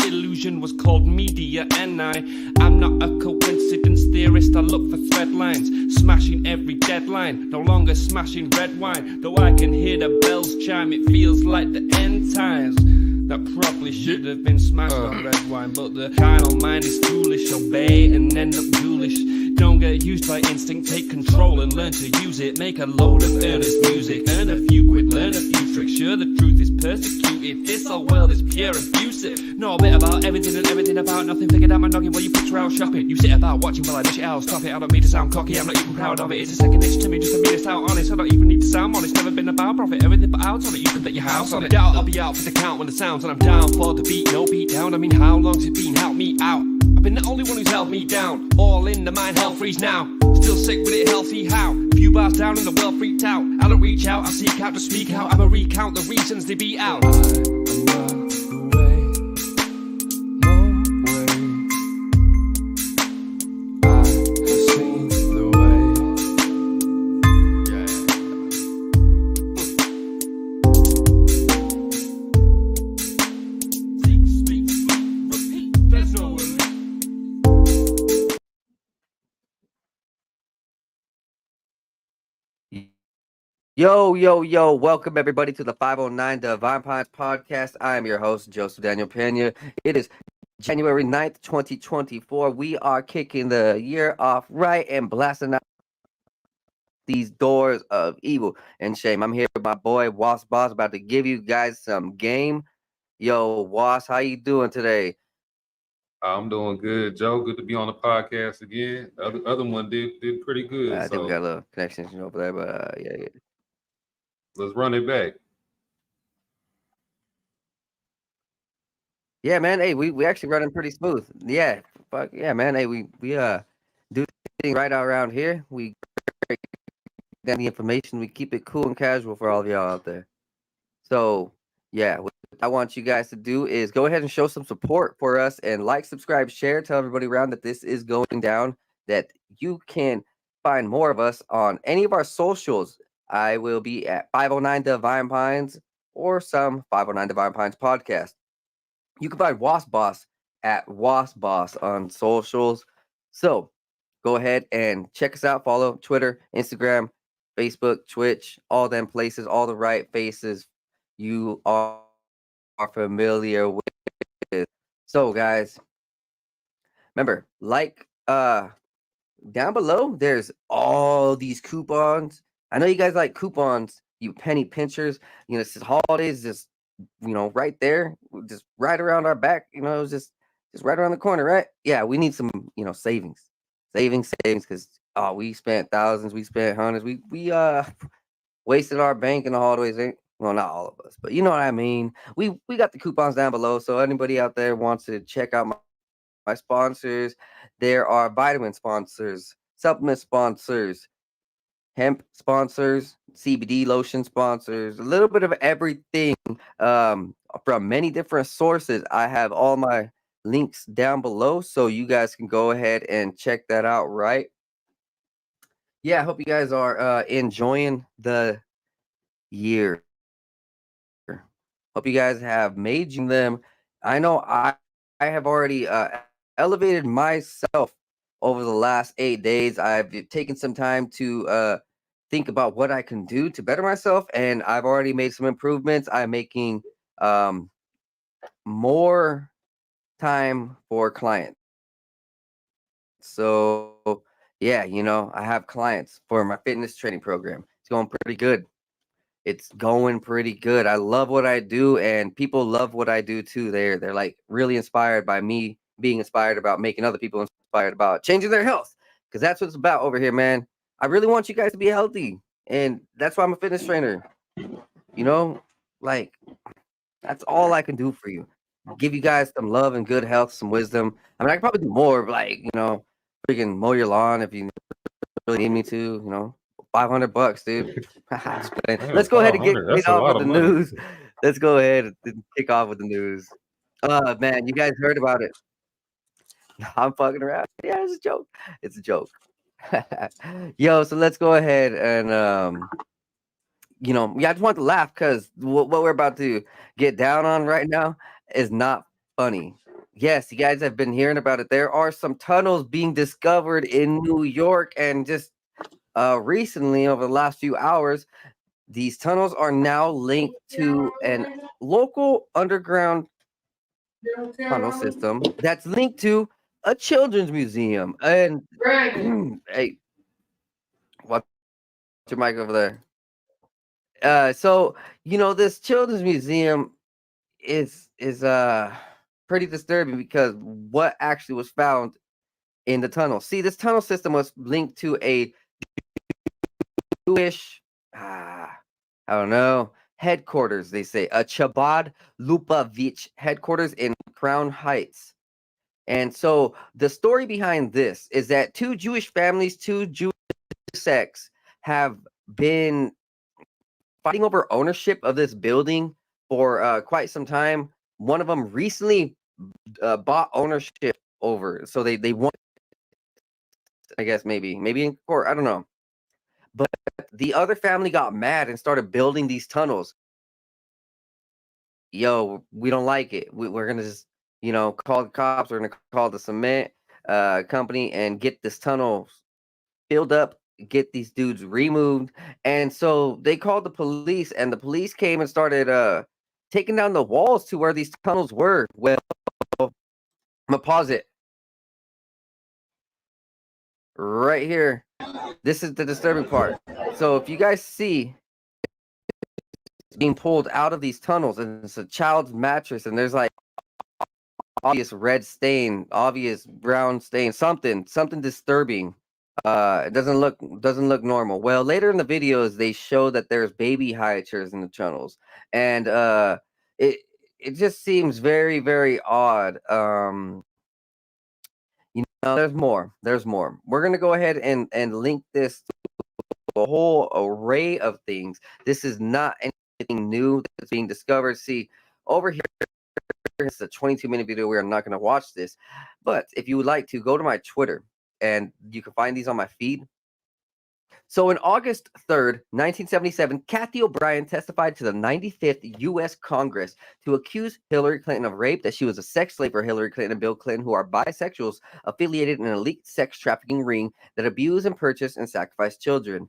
illusion was called media, and I'm not a coincidence theorist. I look for thread lines, smashing every deadline, no longer smashing red wine. Though I can hear the bells chime, it feels like the end times. That probably should have been smashed on red wine, but the carnal mind is foolish. Obey and end up ghoulish. Don't get used by instinct, take control and learn to use it. Make a load of earnest music, earn a few quid, learn a few tricks. Sure, the truth is persecuted, this whole world is pure abusive. Know a bit about everything and everything about nothing. Figured out my noggin while you picture out shopping. You sit about watching while I dish it out. Stop it, I don't mean to sound cocky, I'm not even proud of it. It's a second itch to me just for me to sound honest. I don't even need to sound honest, never been about profit. Everything but out on it, you can bet your house on it. Doubt I'll be out for the count when the sounds, and I'm down for the beat, no beat down. I mean, how long's it been? Help me out. I've been the only one who's held me down. All in the mind, hell freeze now. Still sick with it, healthy how? Few bars down and the world freaked out. I don't reach out, I seek out to speak out. I'ma recount the reasons they beat out. I'm not the way, no way. I have seen the way. Seek, speak, repeat. There's no way. Yo, welcome everybody to the 509 Divine Pines podcast. I am your host, Joseph Daniel Pena. It is January 9th, 2024. We are kicking the year off right and blasting out these doors of evil and shame. I'm here with my boy, Woss Boss, about to give you guys some game. Yo, Woss, how you doing today? I'm doing good, Joe. Good to be on the podcast again. The other one did pretty good. I think we got a little connection over there, but yeah. Let's run it back. Yeah, man. Hey, we actually running pretty smooth. Yeah, fuck yeah, man. Hey, we do things right around here. We break down the information. We keep it cool and casual for all of y'all out there. So yeah, what I want you guys to do is go ahead and show some support for us and like, subscribe, share, tell everybody around that this is going down. That you can find more of us on any of our socials. I will be at 509 Divine Pines or some 509 Divine Pines podcast. You can find Woss Boss at Woss Boss on socials. So go ahead and check us out. Follow Twitter, Instagram, Facebook, Twitch, all them places, all the right faces you are familiar with. So guys, remember, down below, there's all these coupons. I know you guys like coupons, you penny pinchers. You know, it's just holidays, just right there, just right around our back. It's just right around the corner, right? Yeah, we need some, savings, because we spent thousands, we spent hundreds, we wasted our bank in the holidays. Well, not all of us, but you know what I mean. We got the coupons down below, so anybody out there wants to check out my sponsors, there are vitamin sponsors, supplement sponsors, hemp sponsors, CBD lotion sponsors, a little bit of everything from many different sources. I have all my links down below, so you guys can go ahead and check that out, right? Yeah, I hope you guys are enjoying the year. Hope you guys have made them. I know I have already elevated myself over the last 8 days. I've taken some time to think about what I can do to better myself, and I've already made some improvements. I'm making more time for clients. So yeah, I have clients for my fitness training program. It's going pretty good. I love what I do, and people love what I do too. They're like really inspired by me being inspired about making other people inspired about changing their health, because that's what it's about over here, man. I really want you guys to be healthy, and that's why I'm a fitness trainer. Like, that's all I can do for you. Give you guys some love and good health, some wisdom. I mean, I could probably do more, like, freaking mow your lawn if you really need me to, $500, dude. Let's go ahead and get off with the news. Let's go ahead and kick off with the news. Man, you guys heard about it. I'm fucking around. Yeah, it's a joke. It's a joke. Yo, so let's go ahead and I just want to laugh because what we're about to get down on right now is not funny. Yes, you guys have been hearing about it. There are some tunnels being discovered in New York, and just recently, over the last few hours, these tunnels are now linked to an local underground tunnel system that's linked to a children's museum. And hey, watch your mic over there. So this children's museum is pretty disturbing because what actually was found in the tunnel. See, this tunnel system was linked to a Jewish, I don't know, headquarters. They say a Chabad Lubavitch headquarters in Crown Heights. And so the story behind this is that two Jewish families, two Jewish sects, have been fighting over ownership of this building for quite some time. One of them recently bought ownership over, so they want, I guess maybe in court, I don't know. But the other family got mad and started building these tunnels. Yo, we don't like it. We're gonna just call the cops. We're gonna call the cement company and get this tunnel filled up, get these dudes removed. And so they called the police, and the police came and started taking down the walls to where these tunnels were. Well, I'm gonna pause it right here. This is the disturbing part. So if you guys see being pulled out of these tunnels, and it's a child's mattress, and there's like obvious red stain, obvious brown stain, something disturbing. It doesn't look normal. Well, later in the videos, they show that there's baby high chairs in the tunnels, and it it just seems very, very odd. There's more. There's more. We're gonna go ahead and link this to a whole array of things. This is not anything new that's being discovered. See, over here, it's a 22-minute video. We are not going to watch this. But if you would like to, go to my Twitter, and you can find these on my feed. So on August 3rd, 1977, Kathy O'Brien testified to the 95th U.S. Congress to accuse Hillary Clinton of rape, that she was a sex slave for Hillary Clinton and Bill Clinton, who are bisexuals affiliated in an elite sex trafficking ring that abuse and purchase and sacrifice children.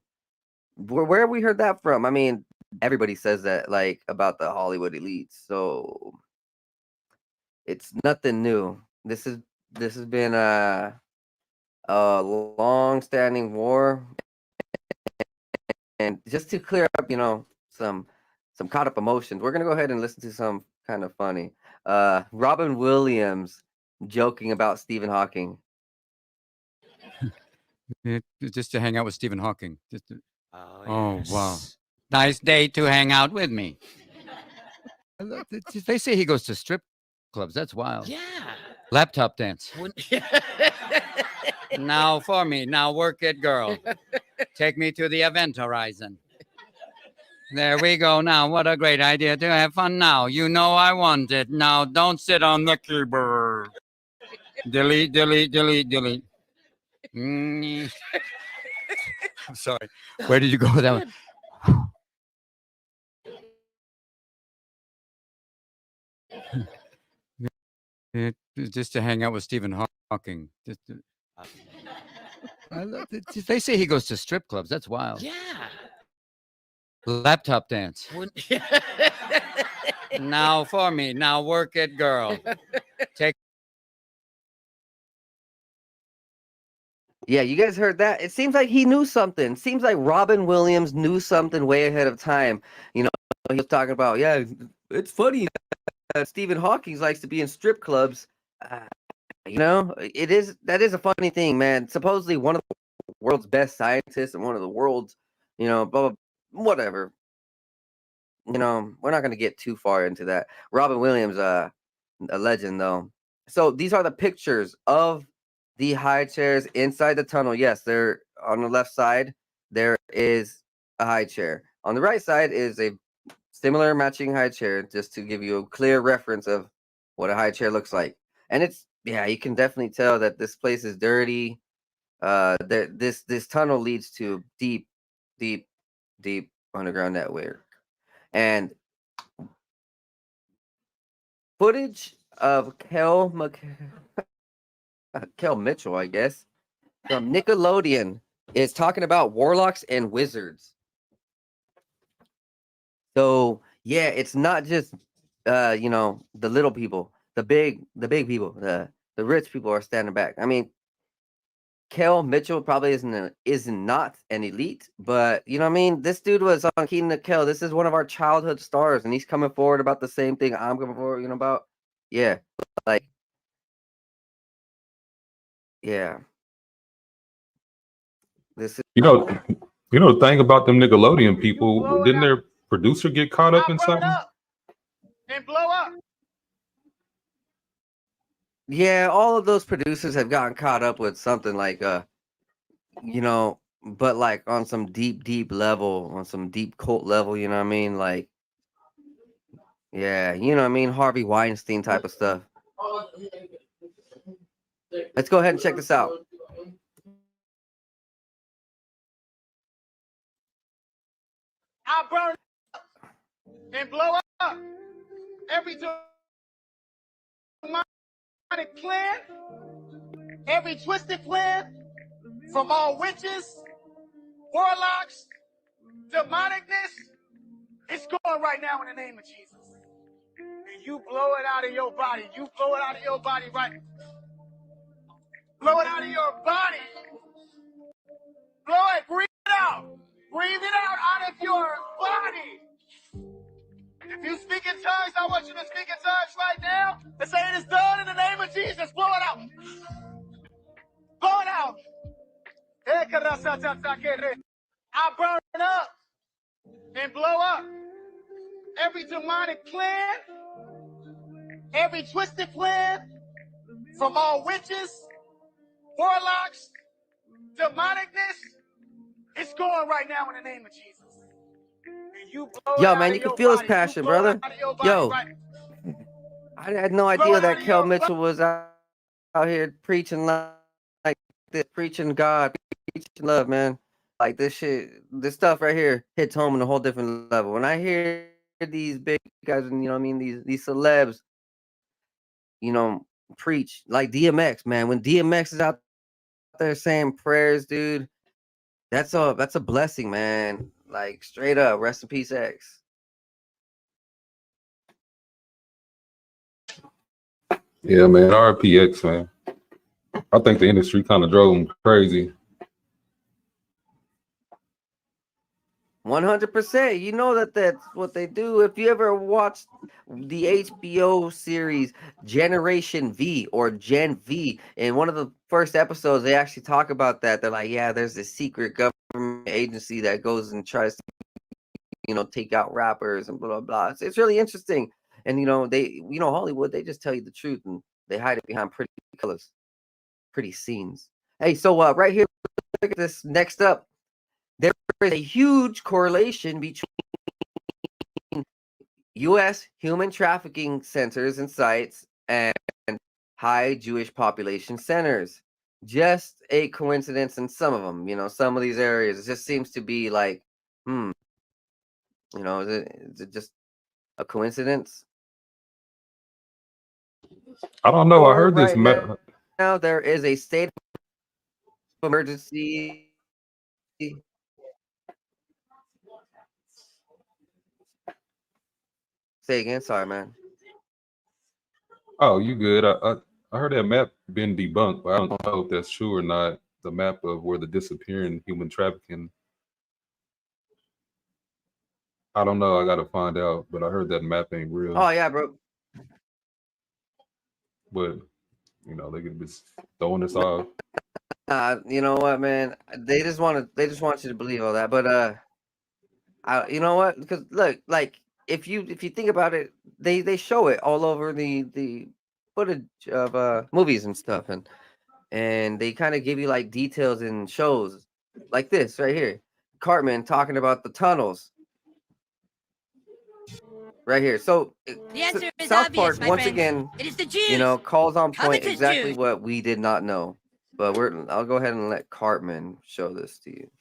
Where have we heard that from? I mean, everybody says that, like, about the Hollywood elites. So it's nothing new. This has been a long-standing war. And just to clear up, some caught up emotions, we're gonna go ahead and listen to some kind of funny. Robin Williams joking about Stephen Hawking. Just to hang out with Stephen Hawking. Oh, Wow. Nice day to hang out with me. They say he goes to strip clubs. That's wild. Yeah. Laptop dance. Now for me. Now work it, girl. Take me to the event horizon. There we go. Now, what a great idea to have fun now. You know I want it. Now, don't sit on the keyboard. Delete, delete, delete, delete. I'm sorry. Where did you go with that one? Just to hang out with Stephen Hawking. They say he goes to strip clubs. That's wild. Yeah. Laptop dance. Now for me. Now work it, girl. Take. Yeah, you guys heard that? It seems like he knew something. Seems like Robin Williams knew something way ahead of time. He was talking about, yeah, it's funny that Stephen Hawking likes to be in strip clubs. That is a funny thing, man. Supposedly one of the world's best scientists and one of the world's, blah, blah, whatever. We're not going to get too far into that. Robin Williams, a legend, though. So these are the pictures of the high chairs inside the tunnel. Yes, they're on the left side. There is a high chair. On the right side is a similar matching high chair, just to give you a clear reference of what a high chair looks like. And you can definitely tell that this place is dirty. This tunnel leads to deep, deep, deep underground network. And footage of Kel Mitchell, I guess, from Nickelodeon, is talking about warlocks and wizards. So yeah, it's not just the little people, the big people, the rich people are standing back. I mean, Kel Mitchell probably isn't not an elite, but you know what I mean? This dude was on Keenan and Kel. This is one of our childhood stars, and he's coming forward about the same thing I'm coming forward, about. Yeah. Like, yeah. This is The thing about them Nickelodeon people, didn't their producer get caught up in something? And blow up. yeah, all of those producers have gotten caught up with something like but like on some deep level, on some deep cult level, you know what I mean? Like, yeah, you know what I mean? Harvey Weinstein type of stuff. Let's go ahead and check this out. I burn and blow up every demonic plan, every twisted plan from all witches, warlocks, demonicness. It's going right now in the name of Jesus. And you blow it out of your body. You blow it out of your body right. Blow it out of your body. Blow it. Breathe it out. Breathe it out of your body. If you speak in tongues, I want you to speak in tongues right now and say it is done in the name of Jesus. Blow it out. Blow it out. I burn up and blow up every demonic plan, every twisted plan from all witches, warlocks, demonicness. It's going right now in the name of Jesus. And you blow it Yo, out man, of you can your feel his body. passion, You blow it brother. out of your body Yo, right. I had no Blow idea it that out of Kel your Mitchell was out here preaching like this, preaching God, preaching love, man. Like this stuff right here hits home on a whole different level. When I hear these big guys, and you know what I mean, these celebs, preach like DMX, man. When DMX is out there saying prayers, dude, that's a blessing, man. Like straight up, rest in peace, X. Yeah, man. RPX, man. I think the industry kind of drove them crazy. 100%. You know that's what they do. If you ever watched the HBO series Generation V or Gen V, in one of the first episodes, they actually talk about that. They're like, yeah, there's this secret government agency that goes and tries to, take out rappers and blah, blah, blah. It's really interesting. And, Hollywood, they just tell you the truth and they hide it behind pretty colors, pretty scenes. Hey, so right here, look at this. Next up, there is a huge correlation between U.S. human trafficking centers and sites and high Jewish population centers. Just a coincidence in some of them, some of these areas. It just seems to be like, is it just a coincidence? I don't know. I heard this. Right now, there is a state of emergency. Say again, sorry, man. Oh, you good? I heard that map been debunked, but I don't know if that's true or not. The map of where the disappearing human trafficking. I don't know. I got to find out, but I heard that map ain't real. Oh yeah, bro. But they could be throwing this off. You know what, man? They just want you to believe all that. But you know what? Because look, like if you think about it, they show it all over the footage of movies and stuff, and they kind of give you like details in shows like this right here. Cartman talking about the tunnels right here. So The answer is South obvious, Park my once friend. again, It is the Jews. calls on point Covetous exactly Jews. what we did not know. But I'll go ahead and let Cartman show this to you.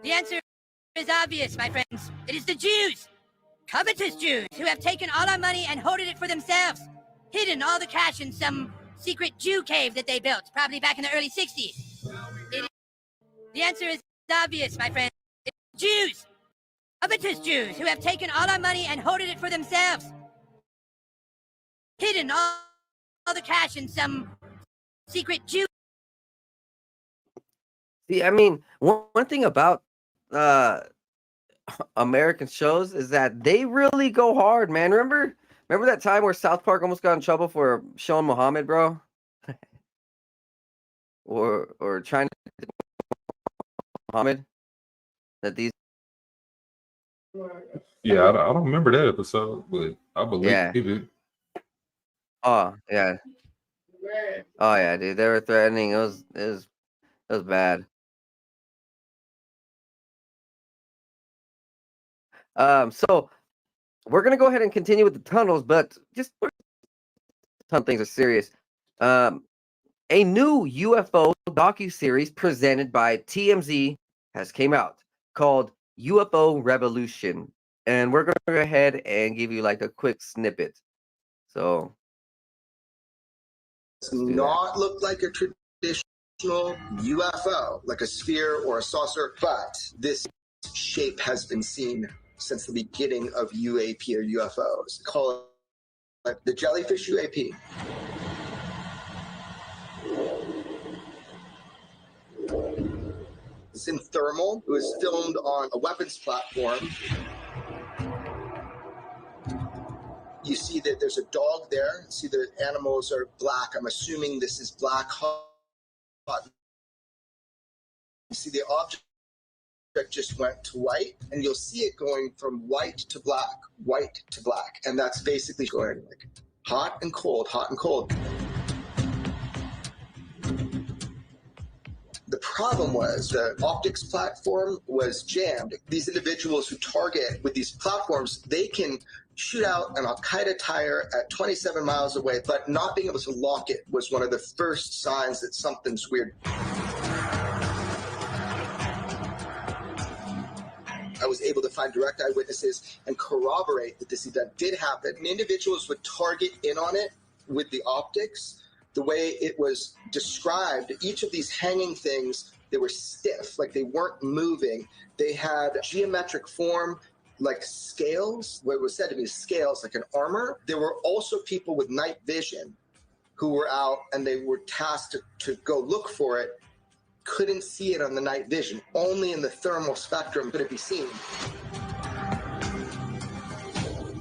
The answer is obvious, my friends. It is the Jews. Covetous Jews who have taken all our money and hoarded it for themselves. Hidden all the cash in some secret Jew cave that they built, probably back in the early 60s. The answer is obvious, my friends. It's Jews. Covetous Jews who have taken all our money and hoarded it for themselves. Hidden all the cash in some secret Jew. See, I mean, one thing about American shows is that they really go hard, man. Remember that time where South Park almost got in trouble for showing Muhammad, bro? or trying to Muhammad that these Yeah, I don't remember that episode, but I believe Yeah. it. Oh yeah. Oh yeah, dude. They were threatening. It was bad. So we're gonna go ahead and continue with the tunnels, but just some things are serious. A new UFO docu-series presented by TMZ has came out called UFO Revolution, and we're gonna go ahead and give you like a quick snippet. So Does not look like a traditional UFO, like a sphere or a saucer, but this shape has been seen since the beginning of UAP or UFOs. Call it the jellyfish UAP. It's in thermal. It was filmed on a weapons platform. You see that there's a dog there. See the animals are black. I'm assuming this is black hot. You see the object just went to white, and you'll see it going from white to black, and that's basically going like hot and cold, hot and cold. The problem was the optics platform was jammed. These individuals who target with these platforms, they can shoot out an Al-Qaeda tire at 27 miles away, but not being able to lock it was one of the first signs that something's weird. I was able to find direct eyewitnesses and corroborate that this event did happen. And individuals would target in on it with the optics. The way it was described, each of these hanging things, they were stiff, like they weren't moving. They had geometric form, like scales, what was said to be scales, like an armor. There were also people with night vision who were out and they were tasked to go look for it. Couldn't see it on the night vision. Only in the thermal spectrum could it be seen.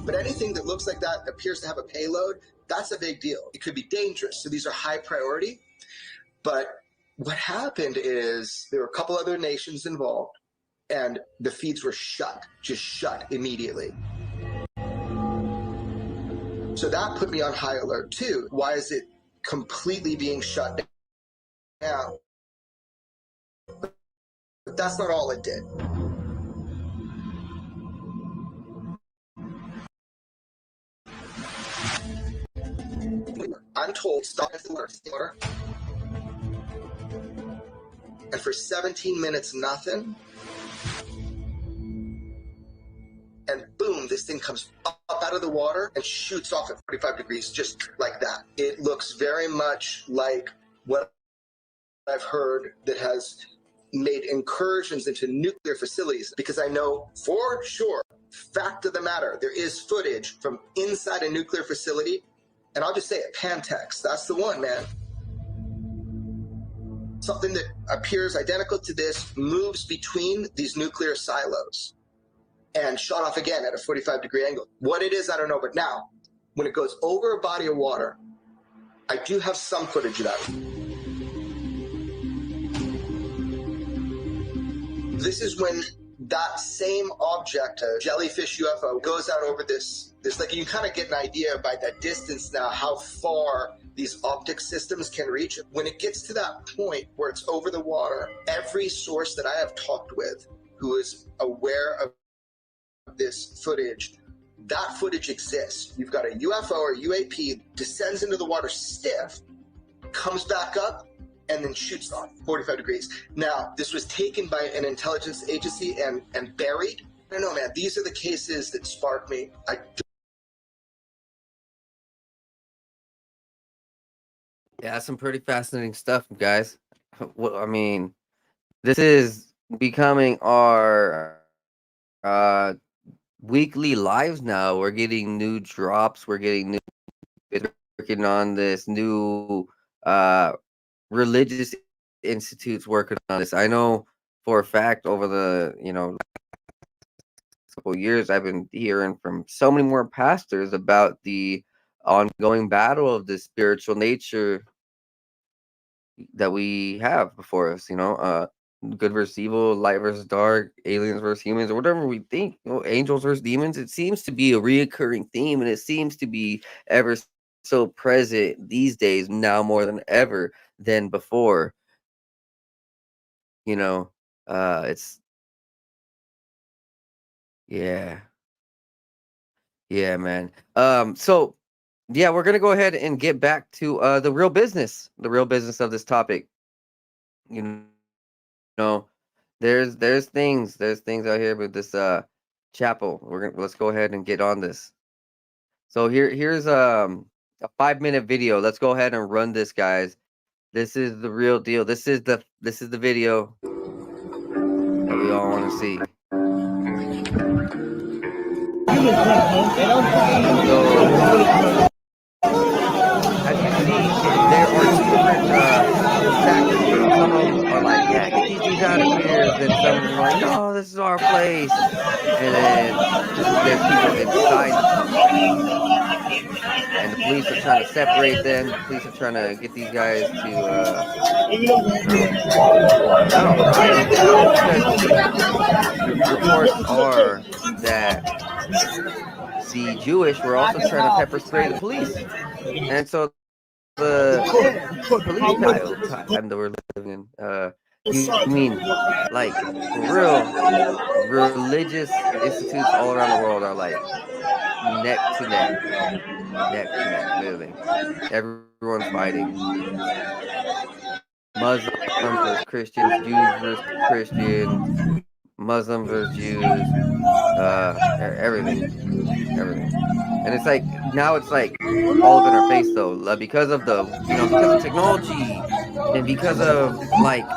But anything that looks like that appears to have a payload, that's a big deal. It could be dangerous. So these are high priority. But what happened is there were a couple other nations involved, and the feeds were shut, just shut immediately. So that put me on high alert too. Why is it completely being shut down? But that's not all it did. I'm told stop the water. And for 17 minutes, nothing. And boom, this thing comes up out of the water and shoots off at 45 degrees, just like that. It looks very much like what I've heard that has made incursions into nuclear facilities, because I know for sure, fact of the matter, there is footage from inside a nuclear facility, and I'll just say it, Pantex, that's the one, man. Something that appears identical to this moves between these nuclear silos and shot off again at a 45-degree angle. What it is, I don't know, but now, when it goes over a body of water, I do have some footage of that. This is when that same object, a jellyfish UFO, goes out over this like, you kind of get an idea by that distance now how far these optic systems can reach. When it gets to that point where it's over the water, every source that I have talked with who is aware of this footage, that footage exists. You've got a UFO or UAP descends into the water stiff, comes back up, and then shoots off 45 degrees. Now, this was taken by an intelligence agency and buried. I don't know, man. These are the cases that spark me. Yeah, some pretty fascinating stuff, guys. Well, I mean, this is becoming our weekly lives now. We're getting new drops. We're getting new. Working on this new religious institutes working on this. I know for a fact over the couple of years I've been hearing from so many more pastors about the ongoing battle of the spiritual nature that we have before us, good versus evil, light versus dark, aliens versus humans, or whatever we think, angels versus demons. It seems to be a reoccurring theme, and it seems to be ever so present these days, now more than ever than before. It's yeah, yeah, man. So yeah, we're gonna go ahead and get back to the real business of this topic. You know, there's things out here with this chapel. Let's go ahead and get on this. So here's a 5-minute video. Let's go ahead and run this, guys. This is the real deal. This is the video that we all want to see. So, as you see, there are two different tactics. Some of them are like, yeah, get these dudes out of here. Then some of them are like, no, this is our place. And then there's people inside. And the police are trying to separate them. The police are trying to get these guys to, reports are that the Jewish were also trying to pepper spray the police. And so the police time that we're living in, you mean like for real, religious institutes all around the world are like neck to neck, literally. Everyone's fighting. Muslims versus Christians, Jews versus Christians, Muslims versus Jews, everything. And it's like now it's like all up in our face though, because of because of technology and because of like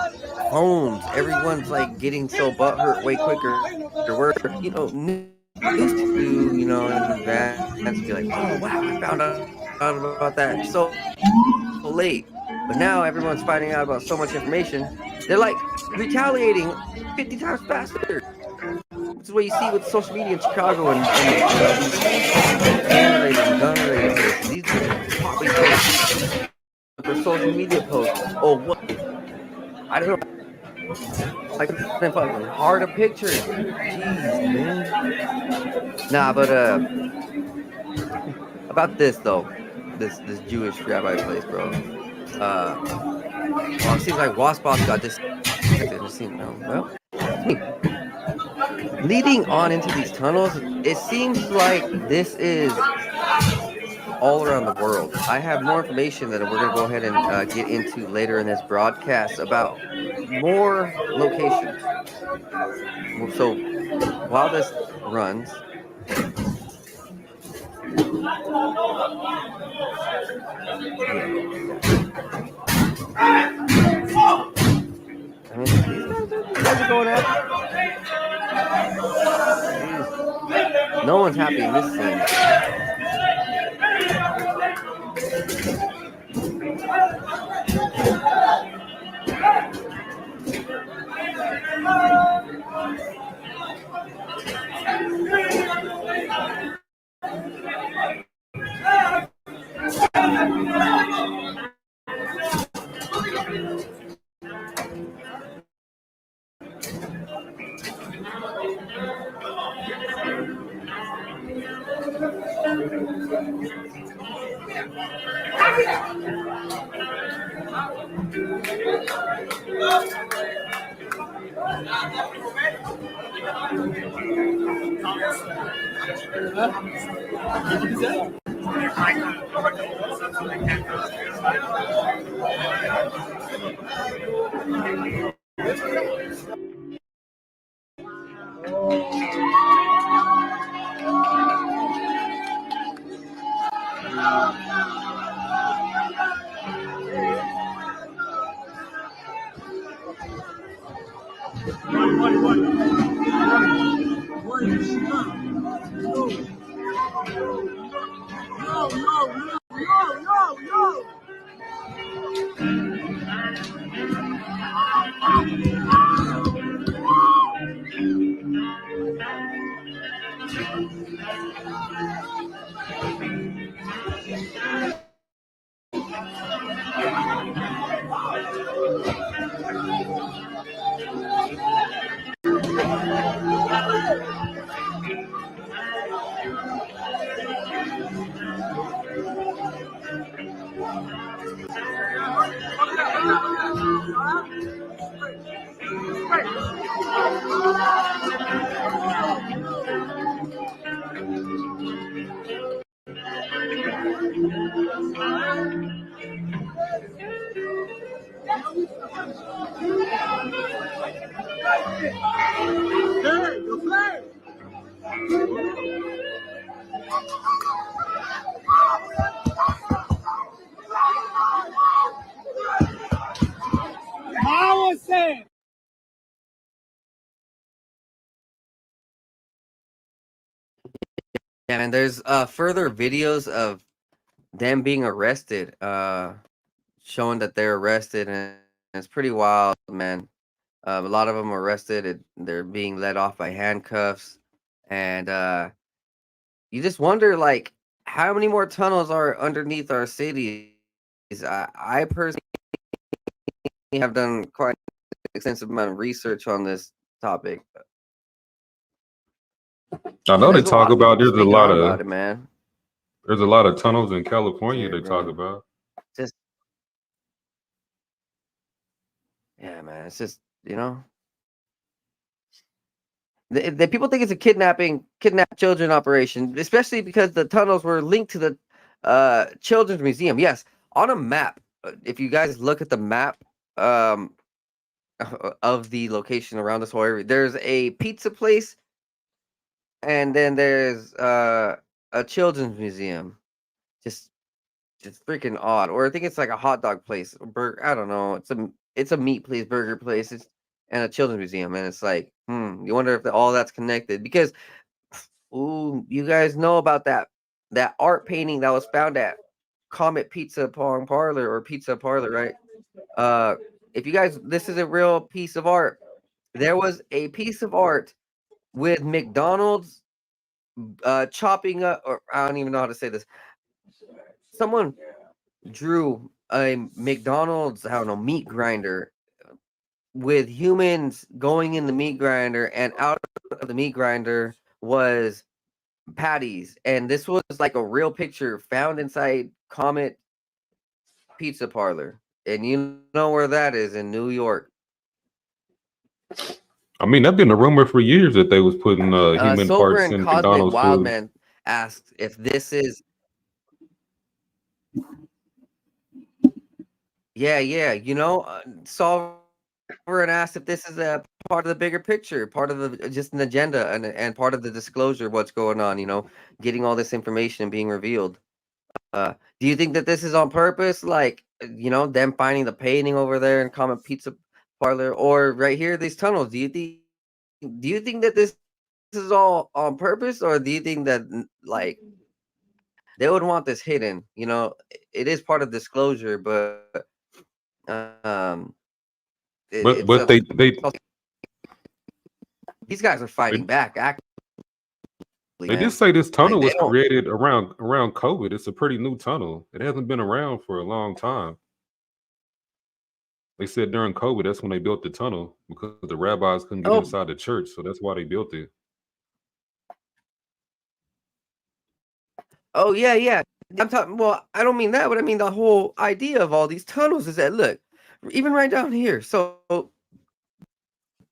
phones. Everyone's like getting so butthurt way quicker. We're used to in advance be like, oh wow, I found out about that so late. But now everyone's finding out about so much information. They're like retaliating 50 times faster. This is what you see with social media in Chicago and gun related places. These are popping for social media posts. Oh, what? I don't know. I couldn't fucking hard a picture. Jeez, man. Nah, but about this though, this Jewish rabbi place, bro. Well, it seems like Woss got this. Well, leading on into these tunnels, it seems like this is all around the world. I have more information that we're going to go ahead and get into later in this broadcast about more locations. So while this runs, I mean, these guys are going at it. No one's happy in this scene. Yeah, man. There's further videos of them being arrested, showing that they're arrested, and it's pretty wild, man. A lot of them are arrested. They're being led off by handcuffs, and you just wonder, like, how many more tunnels are underneath our cities? I personally have done quite an extensive amount of research on this topic. I know they There's a talk lot of about people speaking on about it, man. there's a lot of tunnels in California Yeah, they talk bro. about. Just yeah, man. It's just the people think it's a kidnap children operation, especially because the tunnels were linked to the children's museum. Yes, on a map. If you guys look at the map um, of the location around this whole area, there's a pizza place, and then there's a children's museum. Just freaking odd. Or I think it's like a hot dog place, or burger. I don't know. It's a meat place, burger place, and a children's museum, and it's like, you wonder if all that's connected because, ooh, you guys know about that art painting that was found at Comet Pizza Pong Parlor or Pizza Parlor, right? If you guys, this is a real piece of art. There was a piece of art with McDonald's chopping up, or I don't even know how to say this. Someone drew a McDonald's, I don't know, meat grinder with humans going in the meat grinder, and out of the meat grinder was patties. And this was like a real picture found inside Comet Pizza Parlor. And you know where that is, in New York. I mean, that's been a rumor for years that they was putting human Sober parts and in Cosmic McDonald's food. Wildman asked if this is. Yeah, yeah. Sovereign asked if this is a part of the bigger picture, part of the just an agenda, and part of the disclosure of what's going on. Getting all this information being revealed. Do you think that this is on purpose, like them finding the painting over there in Comet Pizza Parlor, or right here these tunnels? Do you think that this is all on purpose, or do you think that like they would want this hidden? It is part of disclosure, but um, But it's they these guys are fighting back. Actually, they did man, say this tunnel they was don't. created around COVID. It's a pretty new tunnel. It hasn't been around for a long time. They said during COVID, that's when they built the tunnel because the rabbis couldn't get Oh, inside the church, so that's why they built it. oh yeah, yeah. I'm talking. Well, I don't mean that, but I mean the whole idea of all these tunnels is that look, even right down here. So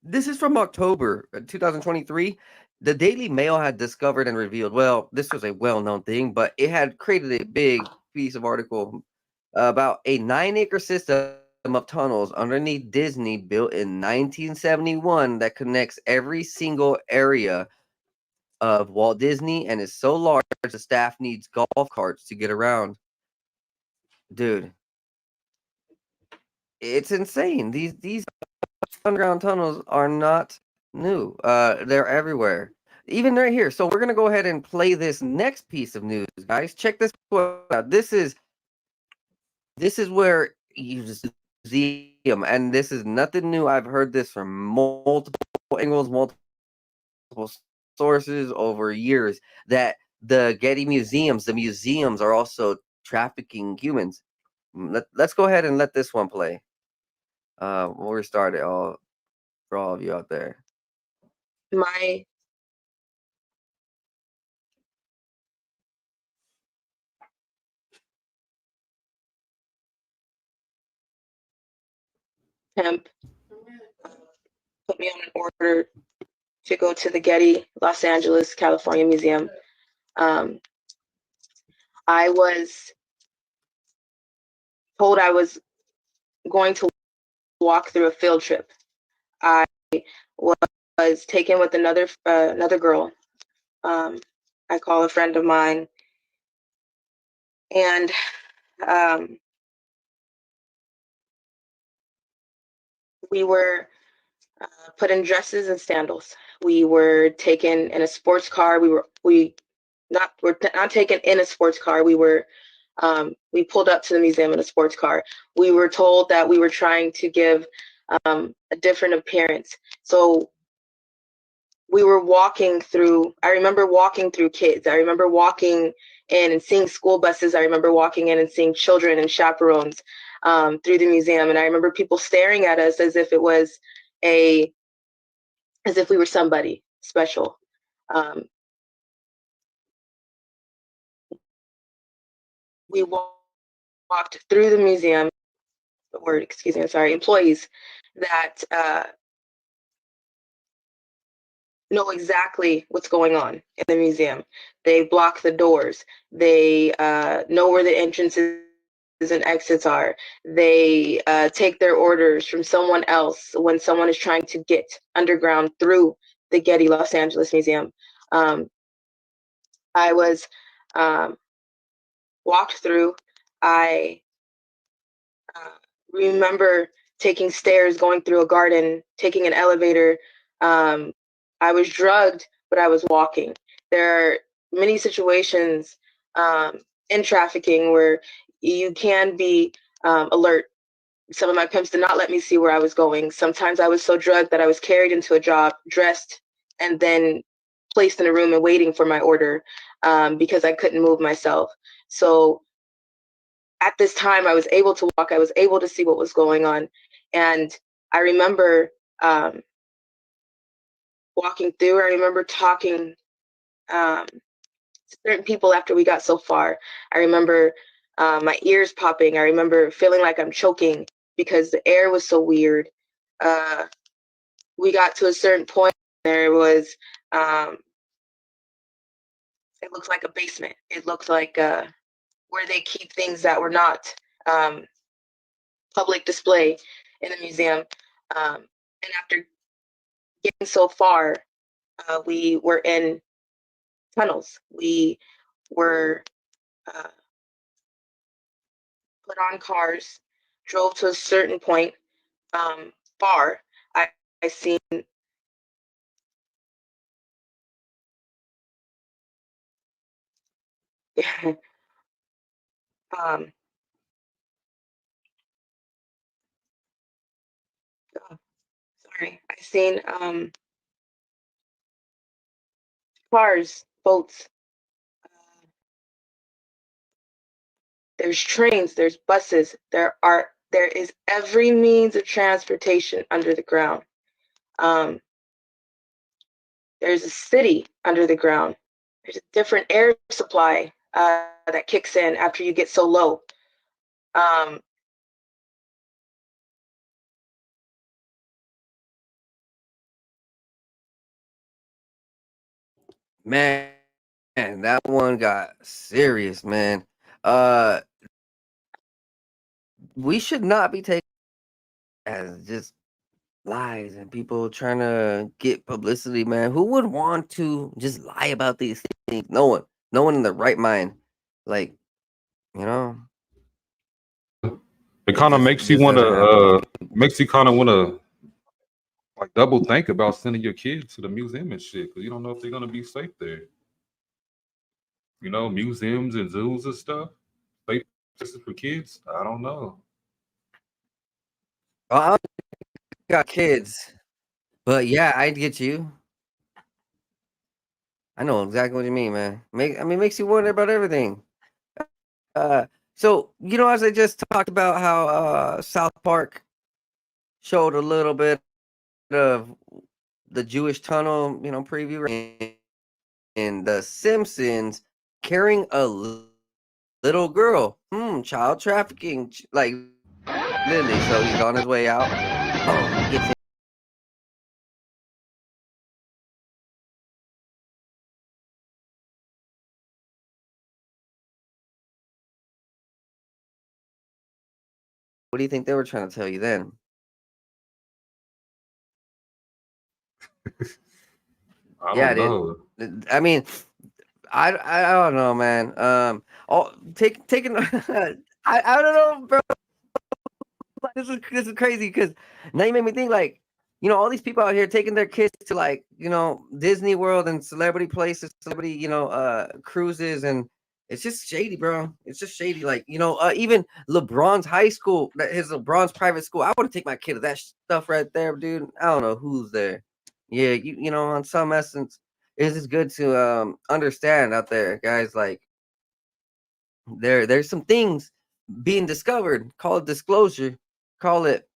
this is from October 2023. The Daily Mail had discovered and revealed. Well, this was a well-known thing, but it had created a big piece of article about a 9-acre system of tunnels underneath Disney built in 1971 that connects every single area of Walt Disney and is so large the staff needs golf carts to get around. Dude, it's insane. These underground tunnels are not new. They're everywhere. Even right here. So we're gonna go ahead and play this next piece of news, guys. Check this one out. This is where you just museum, and this is nothing new. I've heard this from multiple angles, multiple sources over years that the museums are also trafficking humans. Let's go ahead and let this one play. We'll restart it all for all of you out there. My temp put me on an order to go to the Getty, Los Angeles, California Museum. I was told I was going to walk through a field trip. I was taken with another girl. I call a friend of mine, and we were put in dresses and sandals. We were taken in a sports car. We're not taken in a sports car. We pulled up to the museum in a sports car. We were told that we were trying to give a different appearance. So we were walking through, I remember walking through kids. I remember walking in and seeing school buses. I remember walking in and seeing children and chaperones through the museum. And I remember people staring at us as if it was as if we were somebody special. We walked through the museum, employees that know exactly what's going on in the museum. They block the doors. They know where the entrances and exits are. They take their orders from someone else when someone is trying to get underground through the Getty Los Angeles Museum. I was walked through. I remember taking stairs, going through a garden, taking an elevator. I was drugged, but I was walking. There are many situations in trafficking where you can be alert. Some of my pimps did not let me see where I was going. Sometimes I was so drugged that I was carried into a job, dressed, and then placed in a room and waiting for my order because I couldn't move myself. So at this time, I was able to walk. I was able to see what was going on. And I remember walking through. I remember talking to certain people after we got so far. I remember my ears popping. I remember feeling like I'm choking because the air was so weird. We got to a certain point. There was, it looked like a basement. It looked like where they keep things that were not public display in the museum. And after getting so far, we were in tunnels. We were put on cars, drove to a certain point far. I seen um, oh, sorry, I seen cars, boats. There's trains, there's buses, there is every means of transportation under the ground. There's a city under the ground. There's a different air supply that kicks in after you get so low. Man, that one got serious, man. we should not be taken as just lies and people trying to get publicity, man. Who would want to just lie about these things? No one in their right mind. Like, you know, It kind of it just doesn't happen. makes you kind of want to like double think about sending your kids to the museum and shit because you don't know if they're gonna be safe there. You know, museums and zoos and stuff. Safe places for kids. I don't know. I got kids, but yeah, I'd get you. I know exactly what you mean, man. Makes you wonder about everything. Uh, so as I just talked about how South Park showed a little bit of the Jewish tunnel, preview, and The Simpsons carrying a little girl, child trafficking, like literally. So he's on his way out. Oh, he gets. What do you think they were trying to tell you then? I Yeah, don't dude. know. I mean, I don't know, man. Taking I don't know, bro. This is crazy because now you made me think like, all these people out here taking their kids to like, Disney World and celebrity places, celebrity, cruises, and it's just shady, bro. It's just shady. Like, even LeBron's high school, his LeBron's private school. I want to take my kid to that stuff right there, dude. I don't know who's there. Yeah, on some essence, it's just good to understand out there, guys. Like there's some things being discovered. Call it disclosure. Call it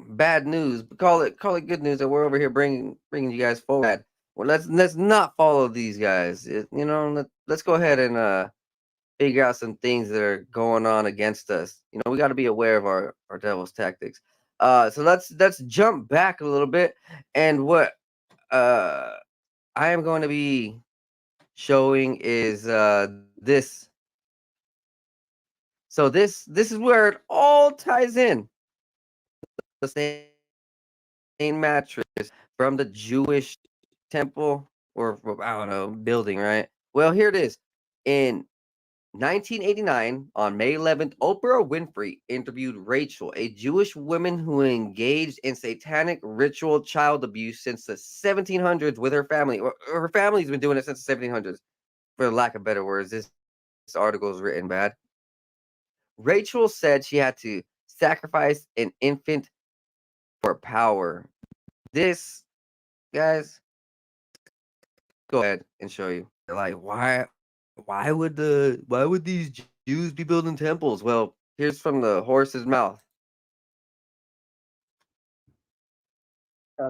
bad news. Call it good news that we're over here bringing you guys forward. Well, let's not follow these guys. Let's go ahead and figure out some things that are going on against us. We got to be aware of our devil's tactics. So let's jump back a little bit, and what I am going to be showing is this. So this is where it all ties in. The same mattress from the Jewish temple or I don't know building, right? Well, here it is. In 1989, on May 11th, Oprah Winfrey interviewed Rachel, a Jewish woman who engaged in satanic ritual child abuse since the 1700s with her family. Or her family's been doing it since the 1700s, for lack of better words. This article is written bad. Rachel said she had to sacrifice an infant for power. This, guys, go ahead and show you. Like, why would these Jews be building temples? Well, here's from the horse's mouth.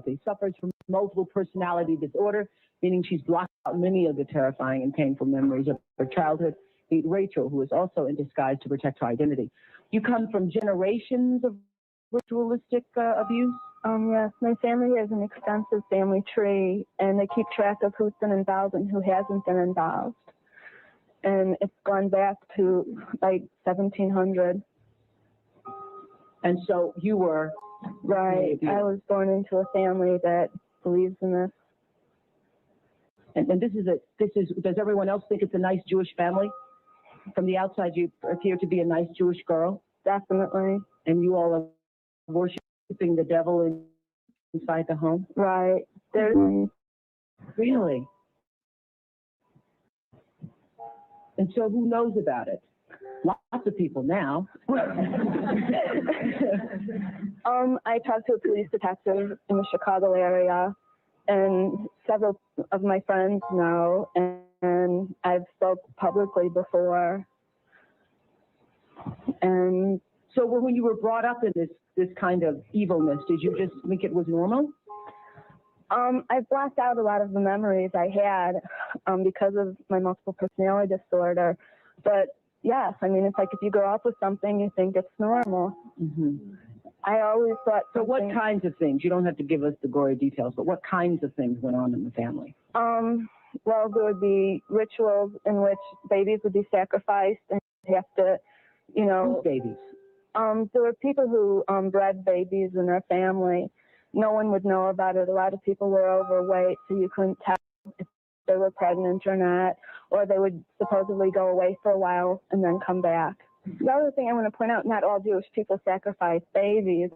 He suffers from multiple personality disorder, meaning she's blocked out many of the terrifying and painful memories of her childhood. Meet Rachel, who is also in disguise to protect her identity. You come from generations of ritualistic abuse? Yes, my family has an extensive family tree, and they keep track of who's been involved and who hasn't been involved. And it's gone back to like 1700. And so you were right. I was born into a family that believes in this. And this is does everyone else think it's a nice Jewish family? From the outside, you appear to be a nice Jewish girl. Definitely. And you all are worshiping the devil inside the home? Right. Really? And so who knows about it? Lots of people now. I talked to a police detective in the Chicago area, and several of my friends know, and I've spoke publicly before. And so when you were brought up in this kind of evilness, did you just think it was normal? I've blocked out a lot of the memories I had because of my multiple personality disorder. But yes, I mean, it's like if you grow up with something, you think it's normal. Mm-hmm. I always thought. So what kinds of things? You don't have to give us the gory details, but what kinds of things went on in the family? Well, there would be rituals in which babies would be sacrificed and you have to, Whose babies? There were people who bred babies in their family. No one would know about it. A lot of people were overweight, so you couldn't tell if they were pregnant or not, or they would supposedly go away for a while and then come back. The other thing I want to point out, not all Jewish people sacrifice babies.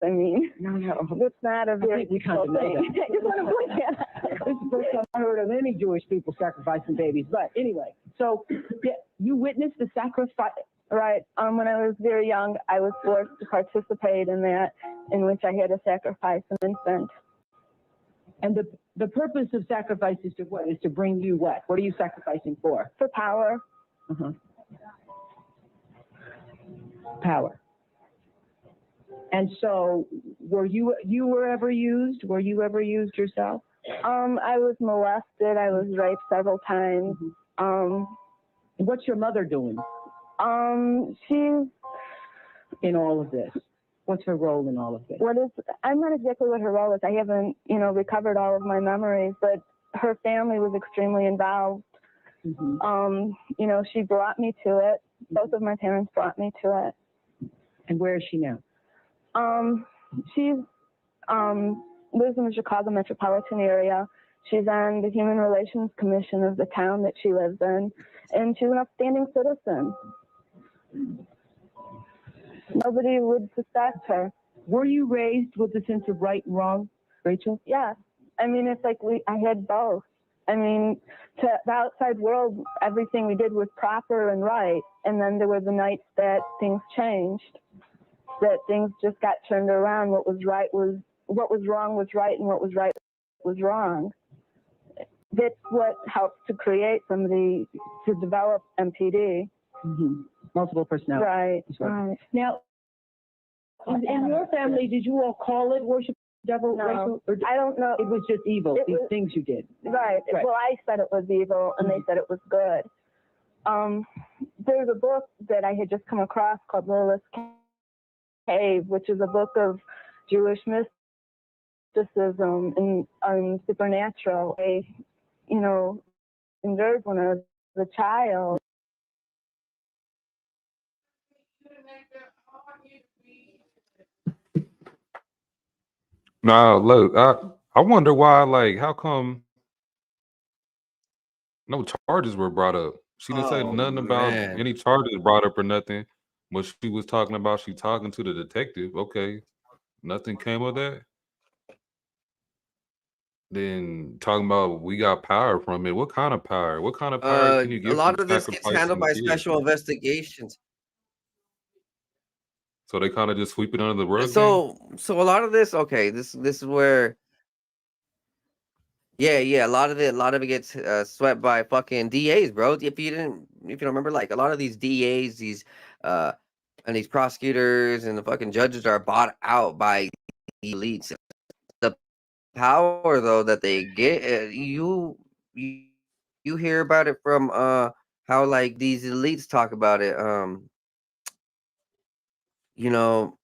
I mean, No. it's not a very we kind of know thing. that. I just want to point that out. This is the first time I heard of any Jewish people sacrificing babies. But anyway, so yeah, you witnessed the sacrifice. Right. When I was very young, I was forced to participate in that, in which I had to sacrifice an infant. And the purpose of sacrifice is to what? Is to bring you what? What are you sacrificing for? For power. Uh-huh. Power. And so, were you ever used? Were you ever used yourself? I was molested. I was raped several times. What's your mother doing She's in all of this? What's her role in all of this? I'm not exactly what her role is. I haven't, recovered all of my memories, but her family was extremely involved. She brought me to it. Both of my parents brought me to it. And where is she now? She lives in the Chicago metropolitan area. She's on the Human Relations Commission of the town that she lives in, and she's an upstanding citizen. Nobody would suspect her. Were you raised with a sense of right and wrong, Rachel? Yes. I mean, it's like I had both. I mean, to the outside world, everything we did was proper and right, and then there were the nights that things changed, that things just got turned around. What was wrong was right, and what was right was wrong. That's what helps to create somebody to develop MPD. Multiple personality. Right. Now, in your family, did you all call it worship the devil? No, Rachel, or I don't know. it was just evil. These things you did. Right. Well, I said it was evil, and they said it was good. There's a book that I had just come across called Lilith's Cave, which is a book of Jewish mysticism and supernatural. I, endured when I was a child. Now, look, I wonder why. Like, how come no charges were brought up? She didn't say nothing about any charges brought up or nothing. What she was talking about, she talking to the detective. Okay, nothing came of that. Then talking about we got power from it. What kind of power? What kind of power can you A get lot from of this gets sacrificing handled a by kid? special investigations. So they kind of just sweep it under the rug. So a lot of this, okay, this is where, yeah, a lot of it gets swept by fucking DAs, bro. If you don't remember, like a lot of these DAs, these and these prosecutors and the fucking judges are bought out by the elites. The power though that they get, you hear about it from how like these elites talk about it. I don't know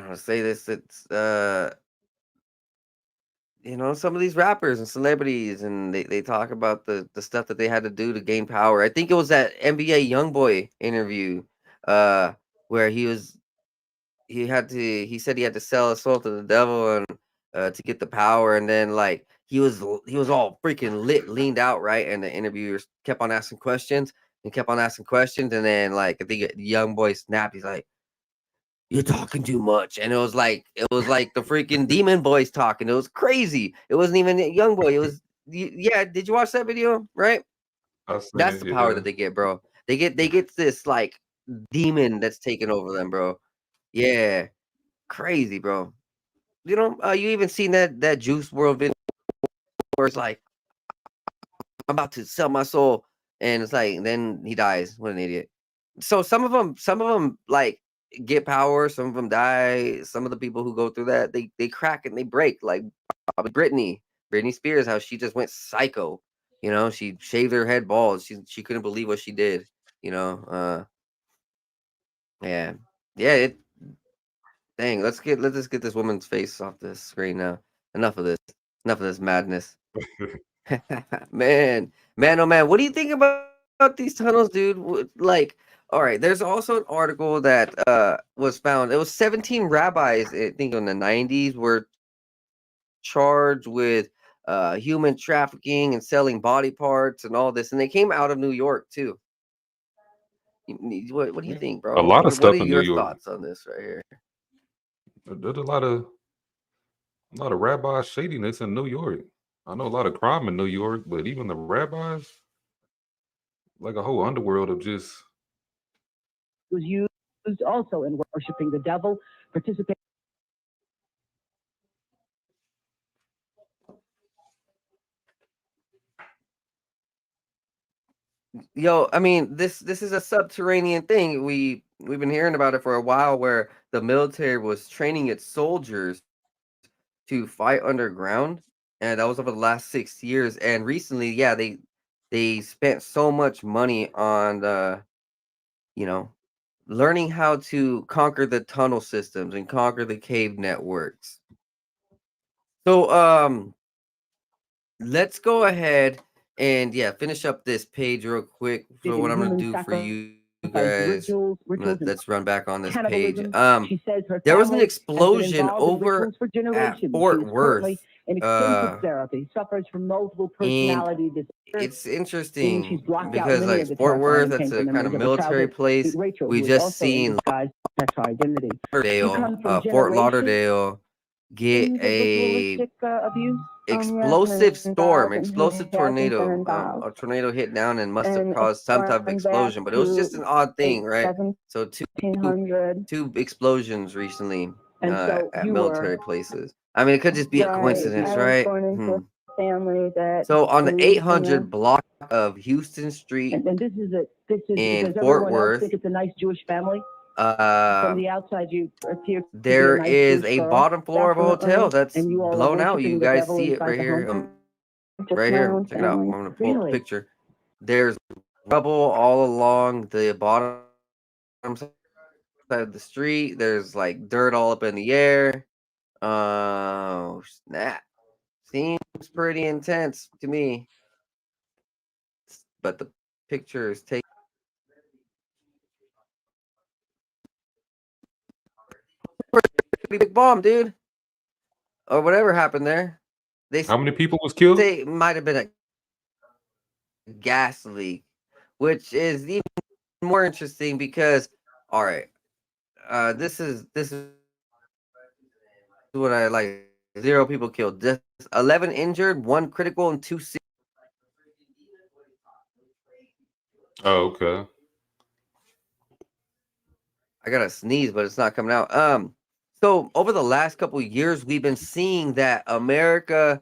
how to say this. It's some of these rappers and celebrities, and they talk about the stuff that they had to do to gain power. I think it was that NBA YoungBoy interview, where he said he had to sell his soul to the devil and to get the power, and then like he was all freaking leaned out, right? And the interviewers kept on asking questions, and then like I think YoungBoy snapped. He's like, "You're talking too much," and it was like the freaking demon boys talking. It was crazy. It wasn't even a young boy. It was yeah. Did you watch that video? Right. That's the power that they get, bro. They get this like demon that's taking over them, bro. Yeah, crazy, bro. You even seen that Juice World video where it's like, I'm about to sell my soul, and it's like then he dies. What an idiot. So some of them like get power, some of them die. Some of the people who go through that, they crack and they break, like Britney Spears, how she just went psycho. She shaved her head bald. She couldn't believe what she did. Yeah. Dang, let's just get this woman's face off the screen now. Enough of this madness. Man, oh man, what do you think about about these tunnels, dude. Like, all right, there's also an article that was found. It was 17 rabbis, I think, in the 90s were charged with human trafficking and selling body parts and all this, and they came out of New York too. What do you think, A bro? lot of What are stuff in New your York. thoughts on this right here? There's a lot of rabbi shadiness in New York. I know a lot of crime in New York, but even the rabbis, like a whole underworld of just Was used also in worshiping the devil, participating. Yo, I mean, this is a subterranean thing. We've been hearing about it for a while, where the military was training its soldiers to fight underground, and that was over the last 6 years. And recently, yeah, they spent so much money on you know, learning how to conquer the tunnel systems and conquer the cave networks. So let's go ahead and yeah, finish up this page real quick. So what I'm gonna do for you guys, let's run back on this page. She says her There was an family has been explosion involved in over rituals for generations. at Fort She is currently Worth. in extensive therapy, suffers from multiple And personality disorders. it's Meaning interesting she's blocked out because many like of the Fort Worth, terrifying that's painful a kind of memories of her military childhood. place. Meet Rachel, We who is just also in seen disguise to protect her identity. You Lauderdale, come from Fort generations Lauderdale get of a ritualistic abuse. explosive storm, explosive Who hasn't been tornado. involved. A tornado hit down and must have And caused some type of going back explosion, but it was just to an odd thing, like right? So two 1700. explosions recently And so at you military were places. I mean, it could just be a right. coincidence, I was right? born into a family that So on the believes in 800 this. block of Houston Street And this is in does Fort everyone else Worth, think it's a nice Jewish family? From the outside, you appear to be a there nice is Jewish a girl, bottom floor of a hotel definitely. that's And you all are blown out. You worshiping the guys devil see it inside right the here. home. Just Right my here. own Check it out. I'm family. gonna pull up the Really? picture. There's rubble all along the bottom side of the street. There's like dirt all up in the air. Oh snap! Seems pretty intense to me. But the picture is taken. Pretty big bomb, dude. Or whatever happened there. They how many people was killed? say it might have been a gas leak, which is even more interesting because, all right, this is what I like. 0 people killed, just 11 injured, 1 critical, and 2 serious. Oh, okay. I gotta sneeze, but it's not coming out. So over the last couple of years, we've been seeing that America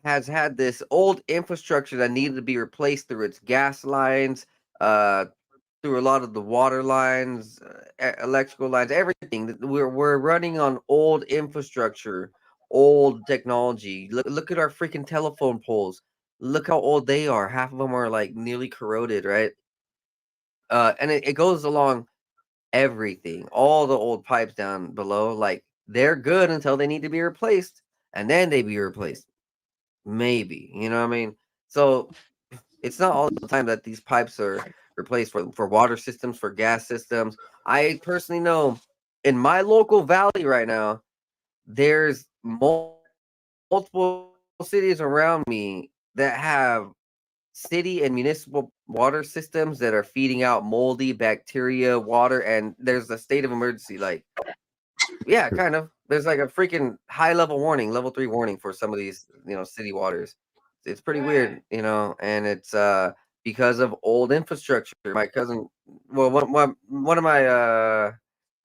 has had this old infrastructure that needed to be replaced through its gas lines, uh, through a lot of the water lines, electrical lines, everything. We're running on old infrastructure, old technology. Look at our freaking telephone poles. Look how old they are. Half of them are like nearly corroded, right? And it goes along everything. All the old pipes down below, like they're good until they need to be replaced, and then they be replaced. Maybe, you know what I mean? So it's not all the time that these pipes are replaced for water systems, for gas systems. I personally know in my local valley right now, there's multiple cities around me that have city and municipal water systems that are feeding out moldy bacteria water, and there's a state of emergency. Like, yeah, kind of. There's like a freaking high level warning, level 3 warning for some of these, city waters. It's pretty weird, and it's because of old infrastructure. My cousin, well, one of my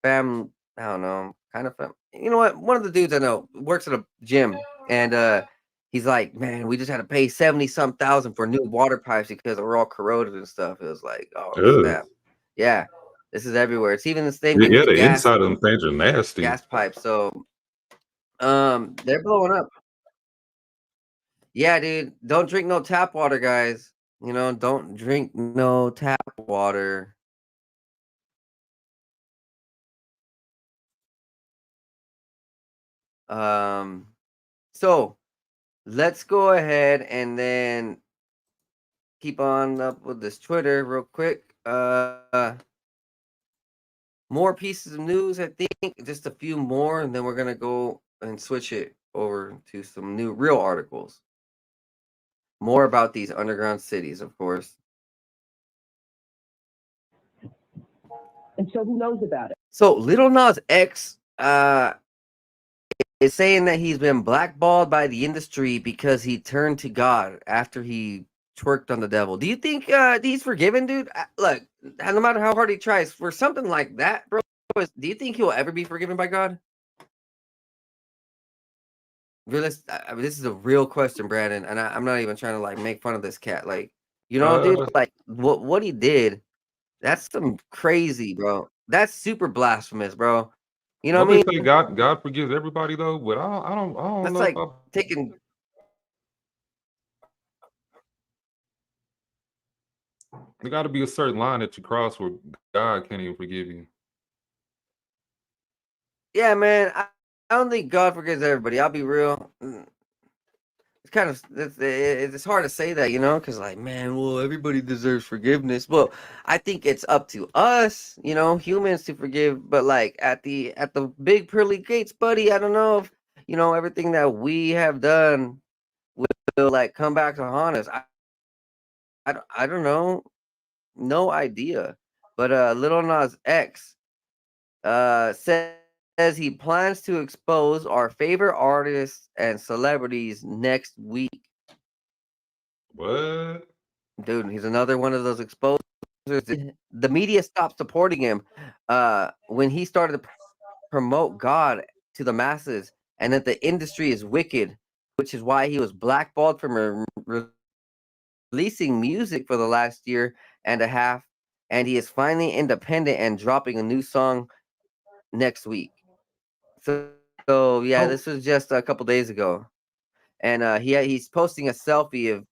fam, I don't know, kind of you know what? One of the dudes I know works at a gym, and he's like, man, we just had to pay 70 some thousand for new water pipes because they were all corroded and stuff. It was like, oh Ugh. snap, yeah, this is everywhere. It's even the same Yeah, thing with yeah, the the inside of them things are nasty. gas pipes. So they're blowing up. Yeah, dude. Don't drink no tap water, guys. Don't drink no tap water. So let's go ahead and then keep on up with this Twitter real quick. More pieces of news, I think, just a few more, and then we're gonna go and switch it over to some new real articles. More about these underground cities, of course. And so who knows about it? So Little Nas X is saying that he's been blackballed by the industry because he turned to God after he twerked on the devil. Do you think he's forgiven, dude? Look, no matter how hard he tries for something like that, bro, do you think he'll ever be forgiven by God? This is a real question, Brandon, and I'm not even trying to like make fun of this cat. Like, you know, dude, like what he did, that's some crazy, bro. That's super blasphemous, bro. You know Don't what I they mean? say God forgives everybody though? But I don't That's know like if taking. there got to be a certain line that you cross where God can't even forgive you. Yeah, man. I don't think God forgives everybody. I'll be real. It's kind of it's hard to say that, you know, because like, man, well, everybody deserves forgiveness. Well, I think it's up to us, you know, humans to forgive. But like at the big pearly gates, buddy, I don't know if you know everything that we have done will like come back to haunt us. I don't know, no idea. But Little Nas X says he plans to expose our favorite artists and celebrities next week. What? Dude, he's another one of those exposers. The media stopped supporting him when he started to promote God to the masses, and that the industry is wicked, which is why he was blackballed from releasing music for the last year and a half. And he is finally independent and dropping a new song next week. So yeah, Oh, this was just a couple days ago, and he's posting a selfie of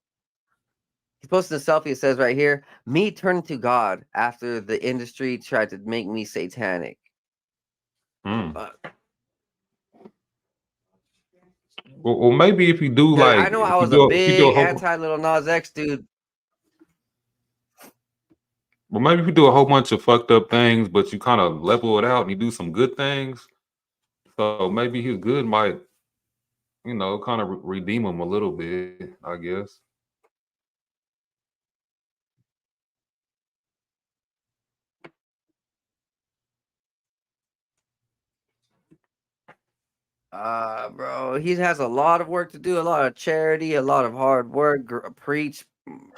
he's posting a selfie. It says right here, "Me turning to God after the industry tried to make me satanic." hmm. Well, maybe if you do Dude, like I know I was a if you do a big whole anti Little Nas X dude. well maybe if you do a whole bunch of fucked up things, but you kind of level it out and you do some good things. So maybe his good might kind of redeem him a little bit, I guess. Bro, he has a lot of work to do, a lot of charity, a lot of hard work, preach,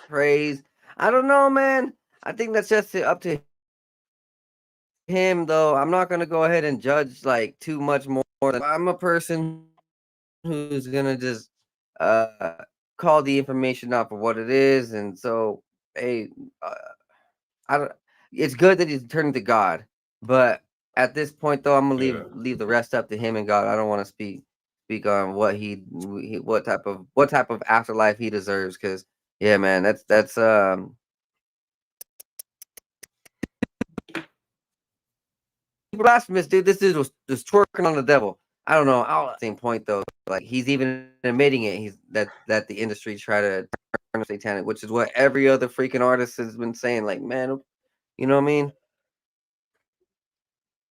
praise. I don't know, man. I think that's just up to him, though. I'm not gonna go ahead and judge like too much more. I'm a person who's gonna just uh call the information out for what it is, and so hey, uh, I don't. It's good that he's turning to God, but at this point, though, I'm gonna Yeah. leave the rest up to him and God. I don't want to speak on what what type of afterlife he deserves. Because yeah, man, that's blasphemous, dude. This dude was just twerking on the devil. I don't know. At the same point, though, like he's even admitting it. He's that the industry try to turn him satanic, which is what every other freaking artist has been saying. Like, man, you know what I mean?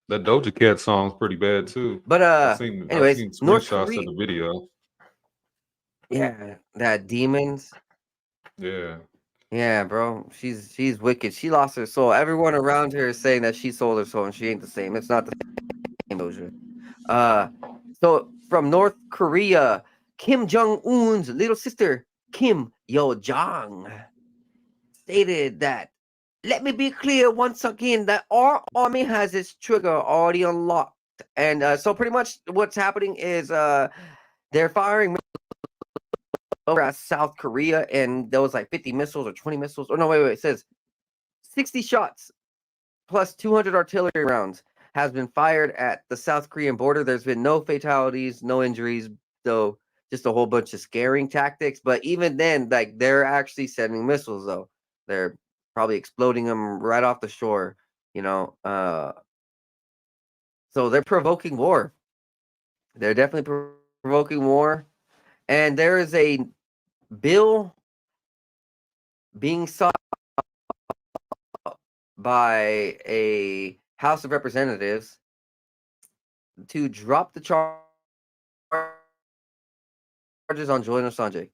That Doja Cat song's pretty bad too. But I've anyways, seen North screenshots of Korea, the video. yeah, that demons. Yeah. Yeah, bro, she's wicked. She lost her soul. Everyone around her is saying that she sold her soul, and she ain't the same. It's not the same, Doja. Uh, so from North Korea, Kim Jong Un's little sister Kim Yo Jong stated that, "Let me be clear once again that our army has its trigger already unlocked." And so pretty much what's happening is they're firing over at South Korea, and there was like 50 missiles or 20 missiles. Oh no, wait, it says 60 shots plus 200 artillery rounds has been fired at the South Korean border. There's been no fatalities, no injuries, though just a whole bunch of scaring tactics. But even then, like they're actually sending missiles, though. They're probably exploding them right off the shore, you know. So they're provoking war. They're definitely provoking war. And there is a bill being sought by a House of Representatives to drop the charges on Julian Assange.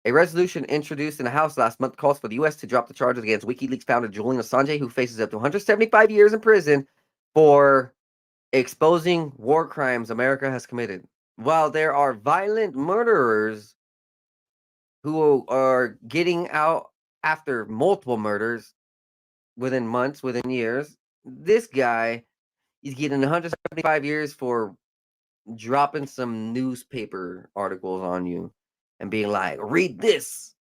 A resolution introduced in the House last month calls for the U.S. to drop the charges against WikiLeaks founder Julian Assange, who faces up to 175 years in prison for exposing war crimes America has committed. While there are violent murderers who are getting out after multiple murders within months, within years, this guy is getting 175 years for dropping some newspaper articles on you and being like, read this.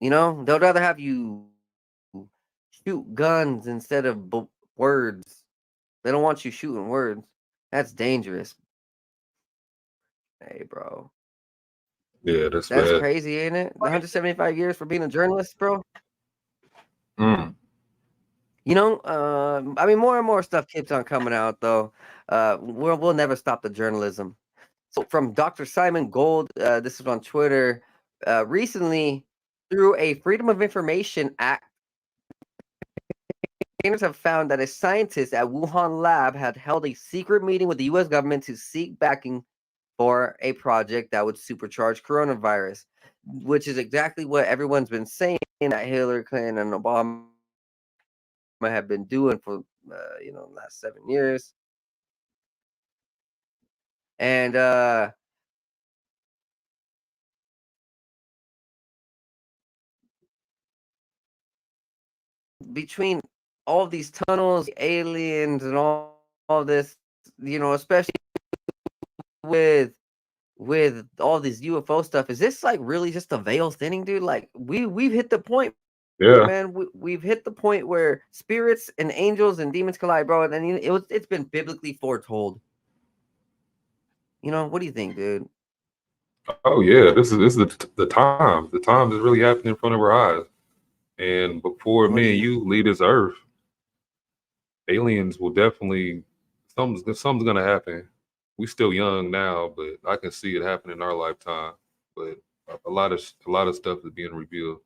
You know, they'd rather have you shoot guns instead of words. They don't want you shooting words. That's dangerous. Hey, bro. Yeah, that's That's bad. crazy, ain't it? 175 years for being a journalist, bro. Mm. You know, I mean, more and more stuff keeps on coming out, though. We'll never stop the journalism. So, from Dr. Simon Gold, this is on Twitter. Recently, through a Freedom of Information Act, have found that a scientist at Wuhan lab had held a secret meeting with the U.S. government to seek backing for a project that would supercharge coronavirus, which is exactly what everyone's been saying that Hillary Clinton and Obama have been doing for the last 7 years. And between all of these tunnels, aliens, and all this, especially with all this UFO stuff, is this like really just a veil thinning, dude? Like we've hit the point, Yeah. man. We've hit the point where spirits and angels and demons collide, bro. And it's been biblically foretold. What do you think, dude? Oh yeah, this is the time. The time is really happening in front of our eyes. And before What do me and you- you leave this earth, aliens will definitely something's gonna happen. We still young now, but I can see it happen in our lifetime. But a lot of stuff is being revealed.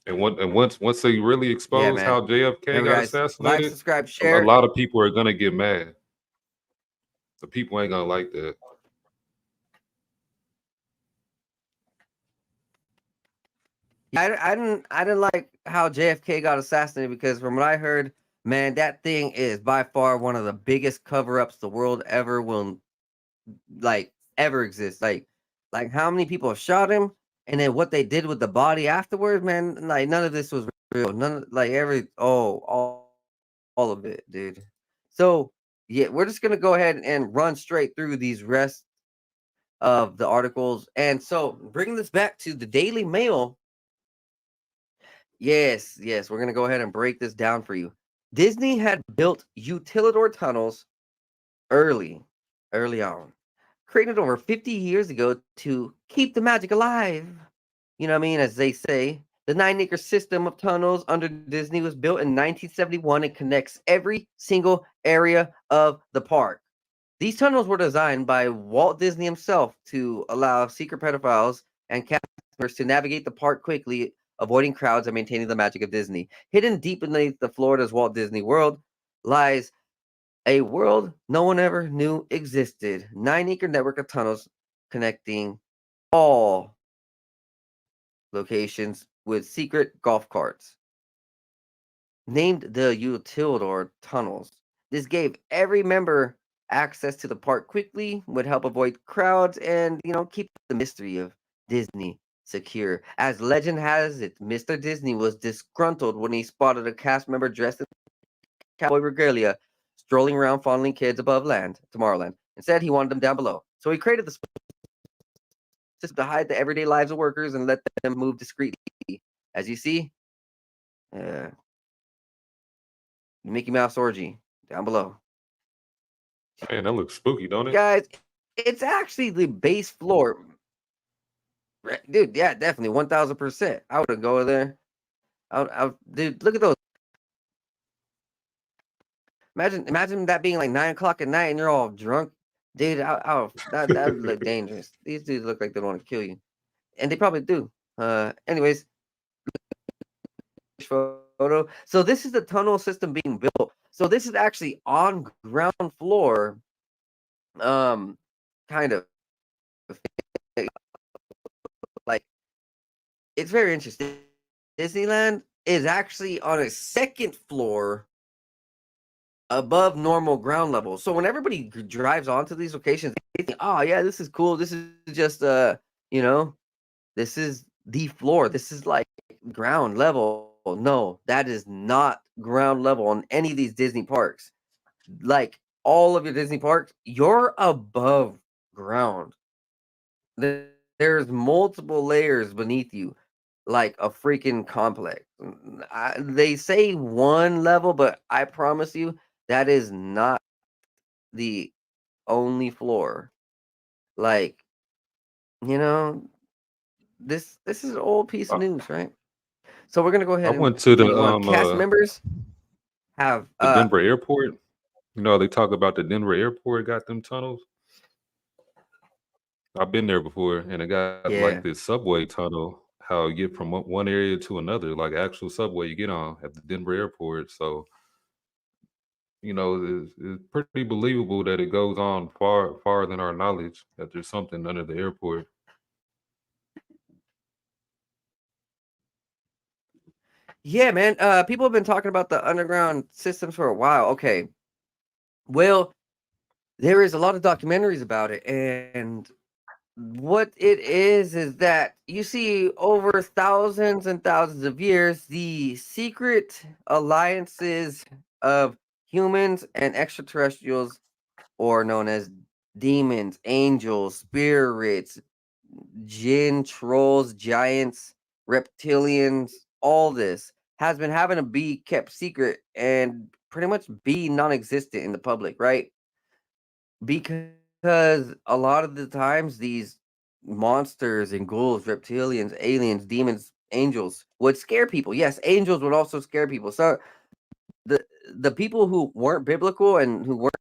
And once they really Yeah, expose man. how JFK Remember, got guys, like, assassinated, subscribe, a share. lot of people are gonna get mad. The people ain't gonna like that. Yeah, I didn't like how JFK got assassinated because from what I heard, man, that thing is by far one of the biggest cover-ups the world ever will ever exist. Like how many people shot him and then what they did with the body afterwards, man, like none of this was real. None like all of it, dude. So yeah, we're just gonna go ahead and run straight through these rest of the articles. And so bringing this back to the Daily Mail. Yes, we're gonna go ahead and break this down for you. Disney had built utilidor tunnels early on, created over 50 years ago to keep the magic alive. You know what I mean? As they say, the 9-acre system of tunnels under Disney was built in 1971 and connects every single area of the park. These tunnels were designed by Walt Disney himself to allow secret pedophiles and cast members to navigate the park quickly, avoiding crowds and maintaining the magic of Disney. Hidden deep beneath the Florida's Walt Disney World lies a world no one ever knew existed. 9-acre network of tunnels connecting all locations with secret golf carts. Named the Utilidor Tunnels. This gave every member access to the park quickly, would help avoid crowds, and keep the mystery of Disney secure. As legend has it, Mr. Disney was disgruntled when he spotted a cast member dressed in cowboy regalia strolling around fondling kids above Tomorrowland. Instead, he wanted them down below. So he created the system to hide the everyday lives of workers and let them move discreetly. As you see, Mickey Mouse orgy down below. Man, that looks spooky, don't it? Guys, it's actually the base floor. Dude, yeah, definitely 1000%. I would go there. Dude, look at those. Imagine that being like 9 o'clock at night and you're all drunk. dude. That would look dangerous. These dudes look like they want to kill you, and they probably do. Anyways, photo. So this is the tunnel system being built. So this is actually on ground floor. Kind of like it's very interesting. Disneyland is actually on a second floor above normal ground level. So when everybody drives onto these locations, they think, "Oh yeah, this is cool. This is just you know, this is the floor. This is like ground level." No, that is not ground level on any of these Disney parks. Like all of your Disney parks, you're above ground. There's multiple layers beneath you, like a freaking complex. They say one level, but I promise you that is not the only floor. Like, you know, this is an old piece of I, news, right? So we're gonna go I ahead and went to read one. Cast members have the Denver airport. You know, they talk about the Denver airport got them tunnels. I've been there before, and it got like yeah. this subway tunnel. How you get from one area to another, like actual subway you get on at the Denver airport. So you know, it's pretty believable that it goes on far than our knowledge. That there's something under the airport. Yeah, man. People have been talking about the underground systems for a while. Okay. Well, there is a lot of documentaries about it, and what it is that you see over thousands and thousands of years, the secret alliances of humans and extraterrestrials, or known as demons, angels, spirits, jinn, trolls, giants, reptilians, all this has been having to be kept secret and pretty much be non-existent in the public, right? Because a lot of the times these monsters and ghouls, reptilians, aliens, demons, angels would scare people. Yes, angels would also scare people. So the the people who weren't biblical and who weren't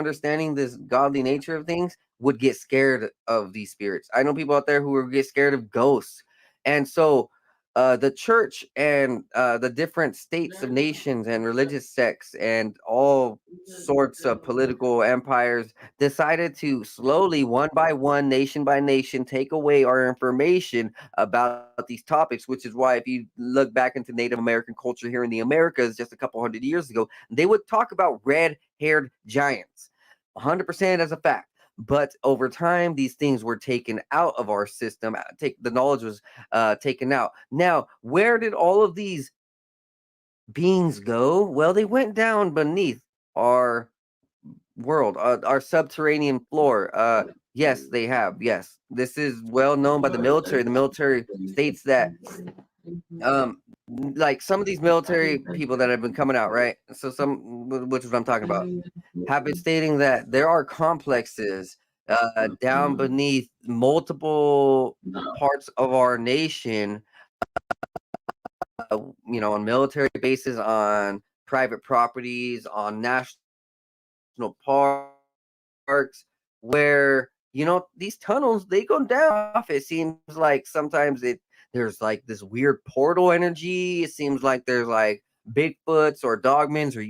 understanding this godly nature of things would get scared of these spirits. I know people out there who would get scared of ghosts. And so the church and the different states of nations and religious sects and all sorts of political empires decided to slowly, one by one, nation by nation, take away our information about these topics, which is why if you look back into Native American culture here in the Americas just a couple hundred years ago, they would talk about red-haired giants. 100% as a fact. But over time, these things were taken out of our system. The knowledge was taken out. Now, where did all of these beings go? Well, they went down beneath our world, our subterranean floor. Yes, they have. Yes, this is well known by the military. The military states that like some of these military people that have been coming out, right? So which is what I'm talking about, have been stating that there are complexes down beneath multiple parts of our nation, on military bases, on private properties, on national parks, where these tunnels they go down. It seems like sometimes there's like this weird portal energy. It seems like there's like Bigfoots or dogmans or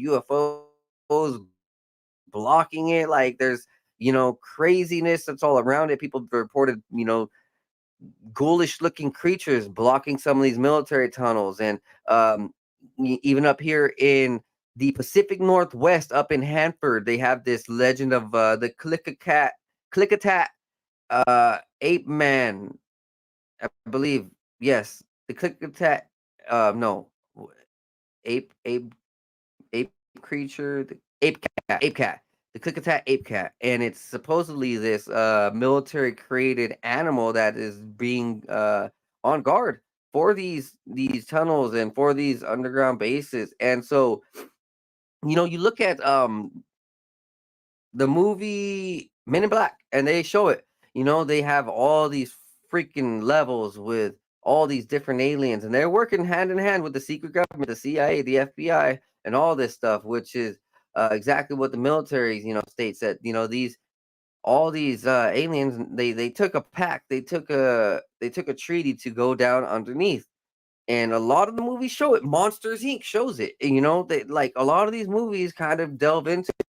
UFOs blocking it. Like there's craziness that's all around it. People have reported ghoulish looking creatures blocking some of these military tunnels, and even up here in the Pacific Northwest, up in Hanford, they have this legend of the Klickitat ape man, I believe. Yes, the Klickitat no ape ape creature, the ape cat, the Klickitat ape cat, and it's supposedly this military created animal that is being on guard for these tunnels and for these underground bases. And so you look at the movie Men in Black, and they show it. They have all these freaking levels with all these different aliens, and they're working hand in hand with the secret government, the CIA, the FBI, and all this stuff, which is exactly what the military, states that these all these aliens, they took a pact, they took a treaty to go down underneath. And a lot of the movies show it. Monsters Inc. shows it. You know, they like a lot of these movies kind of delve into it.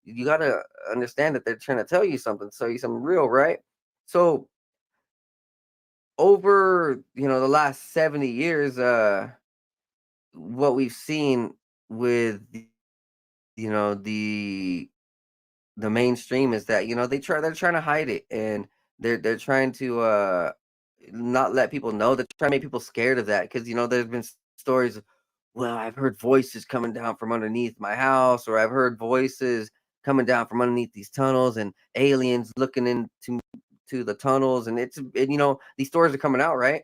You gotta understand that they're trying to tell you something real, right? So over the last 70 years, what we've seen with the mainstream is that they're trying to hide it, and they're trying to not let people know. They're trying to make people scared of that, because there's been stories of, well, I've heard voices coming down from underneath my house, or I've heard voices coming down from underneath these tunnels, and aliens looking into the tunnels, and these stories are coming out, right?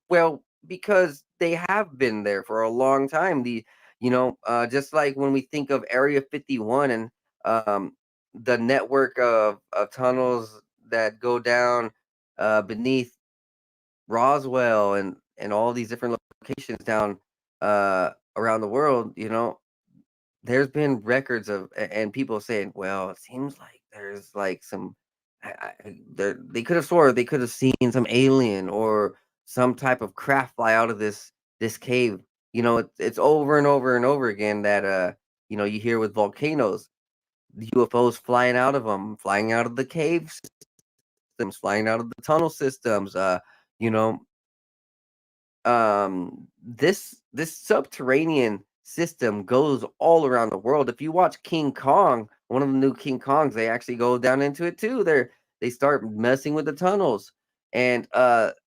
Well, because they have been there for a long time. Just like when we think of Area 51 and um, the network of tunnels that go down beneath Roswell, and all these different locations down around the world. There's been records of and people saying, well, it seems like there's like some they could have swore they could have seen some alien or some type of craft fly out of this cave. It's over and over and over again that you hear with volcanoes, the UFOs flying out of them, flying out of the cave systems, flying out of the tunnel systems. You know, this subterranean system goes all around the world. If you watch King Kong, one of the new King Kongs, they actually go down into it too. They start messing with the tunnels, and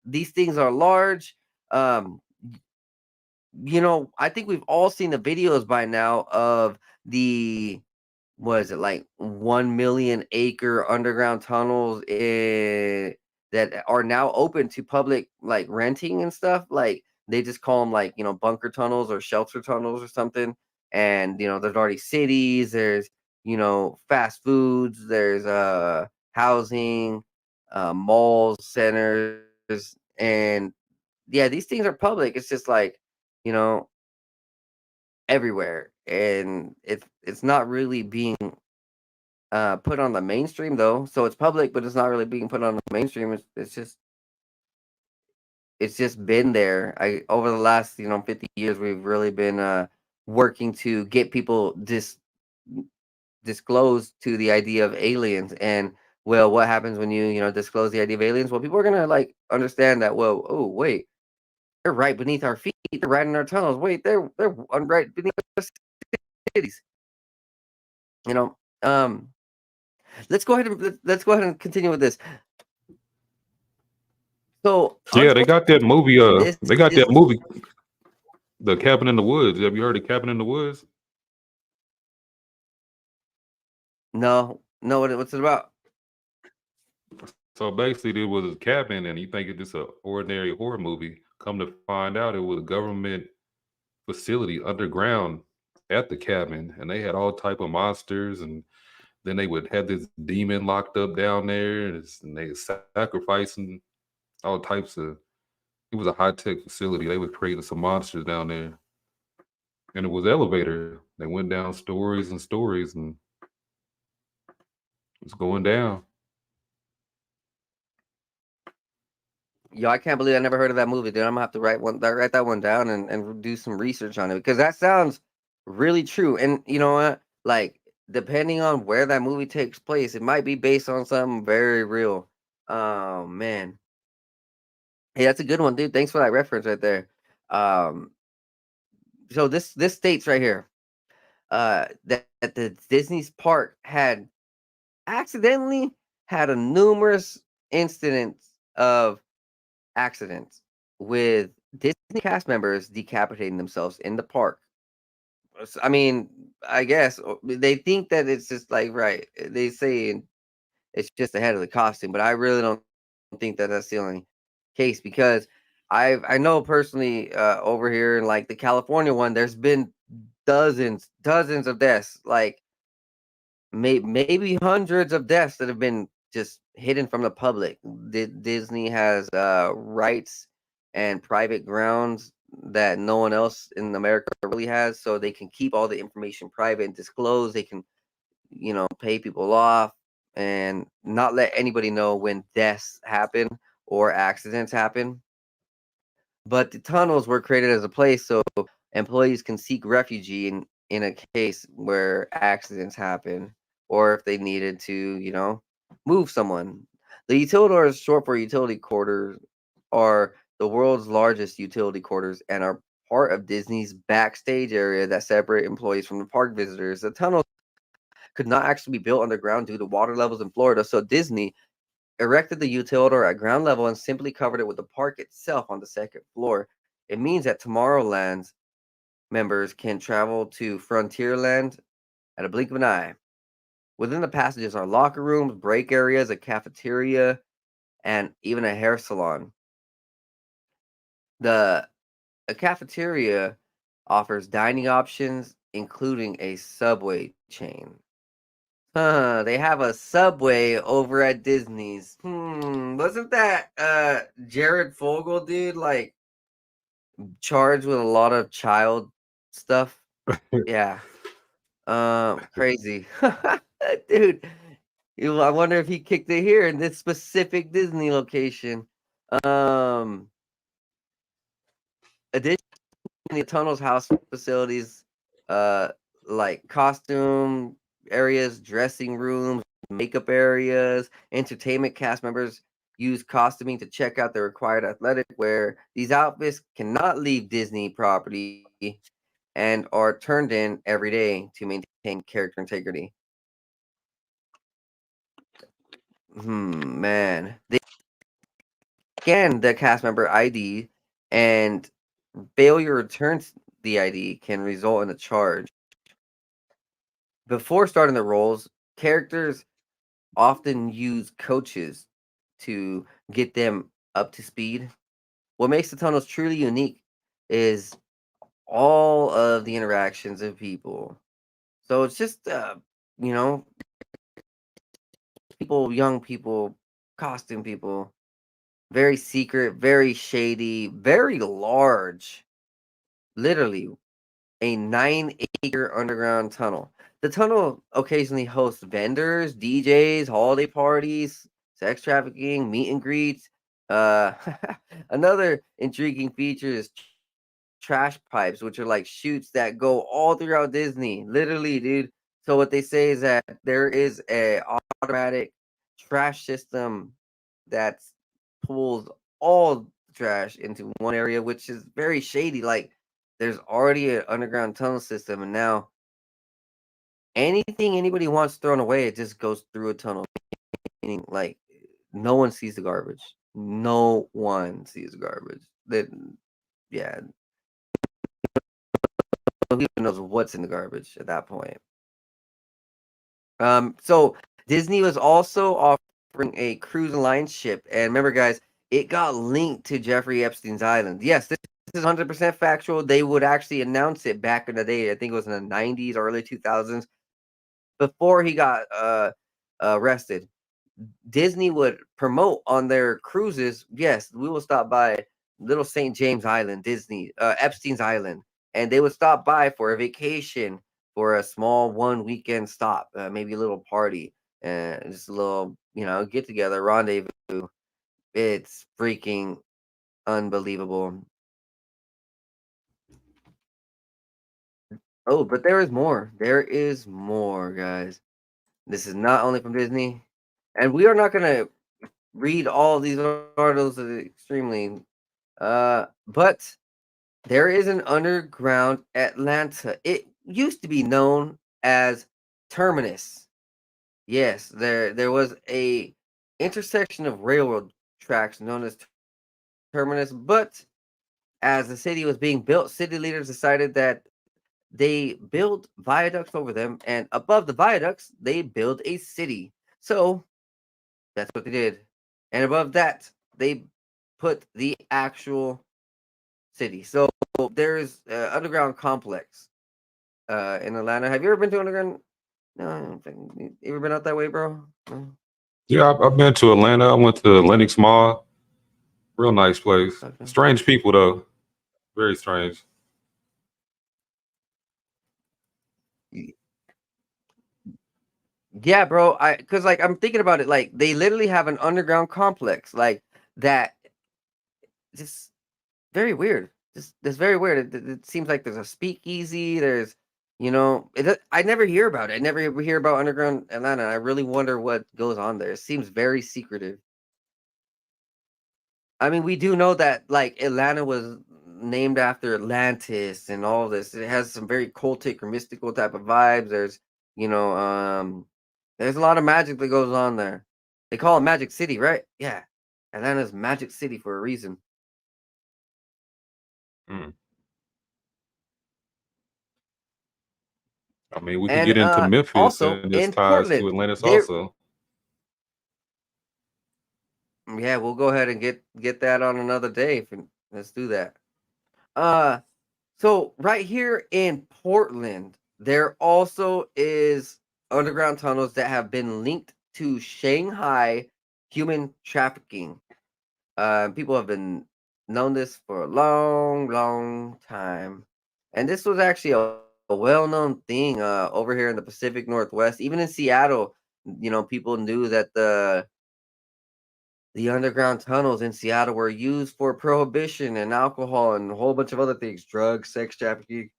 these things are large. Um, I think we've all seen the videos by now of the what is it, like 1 million acre underground tunnels that are now open to public, like renting and stuff. Like they just call them like bunker tunnels or shelter tunnels or something. And there's already cities, there's fast foods, there's housing, malls, centers, and yeah, these things are public. It's just like you know everywhere, and it's not really being put on the mainstream though. So it's public, but it's not really being put on the mainstream. It's just been there. I Over the last 50 years, we've really been working to get people disclosed to the idea of aliens. And well, what happens when you disclose the idea of aliens? Well, people are gonna like understand that. Well, oh wait, they're right beneath our feet. They're right in our tunnels. Wait, they're right beneath our cities. You know. Let's go ahead and continue with this. So Yeah, they got that movie. this They got is that movie, The Cabin in the Woods. Have you heard of Cabin in the Woods? no, what's it about? So basically, there was a cabin, and you think it's just an ordinary horror movie. Come to find out, it was a government facility underground at the cabin, and they had all type of monsters, and then they would have this demon locked up down there, and they sacrificing all types of. It was a high tech facility. They were creating some monsters down there, and it was elevator. They went down stories and stories, and it's going down. Yo, I can't believe I never heard of that movie, dude. I'm gonna have to write that one down and do some research on it, because that sounds really true. And you know what? Like, depending on where that movie takes place, it might be based on something very real. Oh man. Hey, that's a good one, dude. Thanks for that reference right there. Um, so this states right here, that the Disney's park had accidentally had a numerous incidents of accidents with Disney cast members decapitating themselves in the park. I mean, I guess they think that it's just like, right. They say it's just ahead of the costume, but I really don't think that that's the only case, because I know personally over here in like the California one, there's been dozens of deaths, like maybe hundreds of deaths that have been just hidden from the public. Disney has rights and private grounds that no one else in America really has, so they can keep all the information private and disclose. They can, pay people off, and not let anybody know when deaths happen or accidents happen. But the tunnels were created as a place so employees can seek refuge in a case where accidents happen or if they needed to, move someone. The utilidor is short for utility quarters, are the world's largest utility quarters and are part of Disney's backstage area that separate employees from the park visitors. The tunnels could not actually be built underground due to water levels in Florida, so Disney erected the utilidor at ground level and simply covered it with the park itself on the second floor. It means that Tomorrowland's members can travel to Frontierland at a blink of an eye. Within the passages are locker rooms, break areas, a cafeteria, and even a hair salon. A cafeteria offers dining options, including a Subway chain. They have a Subway over at Disney's. Wasn't that Jared Fogle dude like charged with a lot of child stuff? Yeah. Crazy. Dude, I wonder if he kicked it here in this specific Disney location. Additionally, the tunnels house facilities like costume areas, dressing rooms, makeup areas. Entertainment cast members use costuming to check out their required athletic wear. These outfits cannot leave Disney property and are turned in every day to maintain character integrity. Man. They scan the cast member ID, and failure to return the ID can result in a charge. Before starting the roles, characters often use coaches to get them up to speed. What makes the tunnels truly unique is all of the interactions of people. So it's just, people, young people, costume people, very secret, very shady, very large. Literally, a 9-acre underground tunnel. The tunnel occasionally hosts vendors, DJs, holiday parties, sex trafficking, meet and greets. Another intriguing feature is trash pipes, which are like chutes that go all throughout Disney. Literally, dude. So what they say is that there is a automatic trash system that pulls all trash into one area, which is very shady. Like there's already an underground tunnel system, and now anything anybody wants thrown away, it just goes through a tunnel. Meaning, like no one sees the garbage. No one sees the garbage. That, yeah, who even knows what's in the garbage at that point. So Disney was also offering a cruise line ship, and remember, guys, it got linked to Jeffrey Epstein's island. Yes, this is 100% factual. They would actually announce it back in the day. I think it was in the 90s, early 2000s, before he got arrested. Disney would promote on their cruises. Yes, we will stop by Little St. James Island, Epstein's Island, and they would stop by for a vacation, for a small 1 weekend stop, maybe a little party, just a little, get together, rendezvous. It's freaking unbelievable. Oh, but there is more. There is more, guys. This is not only from Disney, and we are not going to read all these articles extremely, but there is an underground Atlanta. It used to be known as Terminus. Yes, there was a intersection of railroad tracks known as Terminus, but as the city was being built, city leaders decided that they build viaducts over them, and above the viaducts, they build a city. So that's what they did. And above that, they put the actual city. So there's an underground complex in Atlanta. Have you ever been to underground? No, I don't think. You ever been out that way, bro? No? Yeah, I've been to Atlanta. I went to Lenox Mall. Real nice place. Okay. Strange people though. Very strange. Yeah, bro. Cause like I'm thinking about it, like they literally have an underground complex, like that. Just very weird. Just that's very weird. It seems like there's a speakeasy. There's, I never hear about it. I never hear about underground Atlanta. I really wonder what goes on there. It seems very secretive. I mean, we do know that like Atlanta was named after Atlantis and all this. It has some very cultic or mystical type of vibes. You know, um, there's a lot of magic that goes on there. They call it Magic City, right? Yeah, Atlanta's Magic City for a reason. Mm. I mean, we can And get into Memphis also and its in ties to Portland, Atlantis there. also. Yeah, we'll go ahead and get that on another day. Let's do that. Uh, so right here in Portland, there also is underground tunnels that have been linked to Shanghai human trafficking. People have been known this for a long, long time, and this was actually a well-known thing over here in the Pacific Northwest. Even in Seattle, people knew that the underground tunnels in Seattle were used for prohibition and alcohol and a whole bunch of other things, drugs, sex trafficking.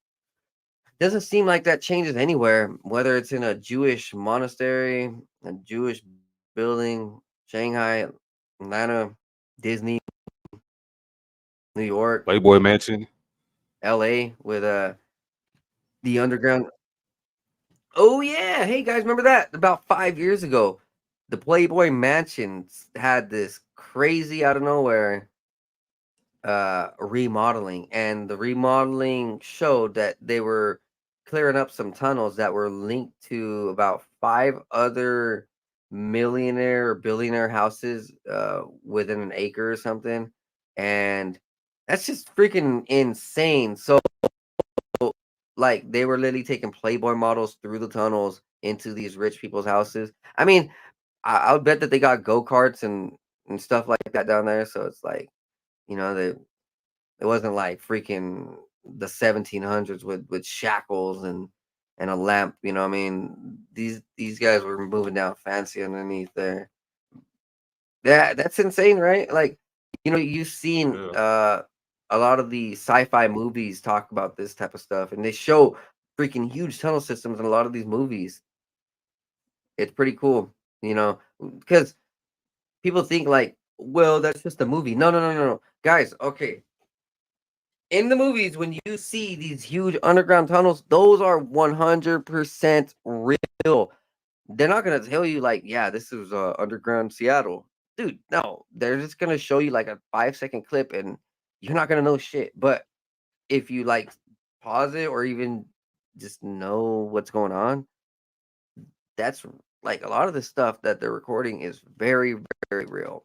Doesn't seem like that changes anywhere, whether it's in a Jewish monastery, a Jewish building, Shanghai, Atlanta, Disney, New York, Playboy Mansion. LA with the underground. Oh yeah, hey guys, remember that? About 5 years ago, the Playboy Mansions had this crazy out of nowhere remodeling, and the remodeling showed that they were clearing up some tunnels that were linked to about five other millionaire or billionaire houses within an acre or something, and that's just freaking insane. So like they were literally taking Playboy models through the tunnels into these rich people's houses. I mean, I would bet that they got go-karts and stuff like that down there, so it's like, they it wasn't like freaking the 1700s with shackles and a lamp. I mean, these guys were moving down fancy underneath there. Yeah, that's insane, right? Like, you've seen Yeah. a lot of the sci-fi movies talk about this type of stuff, and they show freaking huge tunnel systems in a lot of these movies. It's pretty cool, because people think like, well, that's just a movie. No, no, no, no, no, guys. Okay, in the movies, when you see these huge underground tunnels, those are 100% real. They're not gonna tell you like, yeah, this is underground Seattle, dude. No, they're just gonna show you like a 5-second clip, and you're not gonna know shit. But if you like pause it or even just know what's going on, that's like a lot of the stuff that they're recording is very, very real.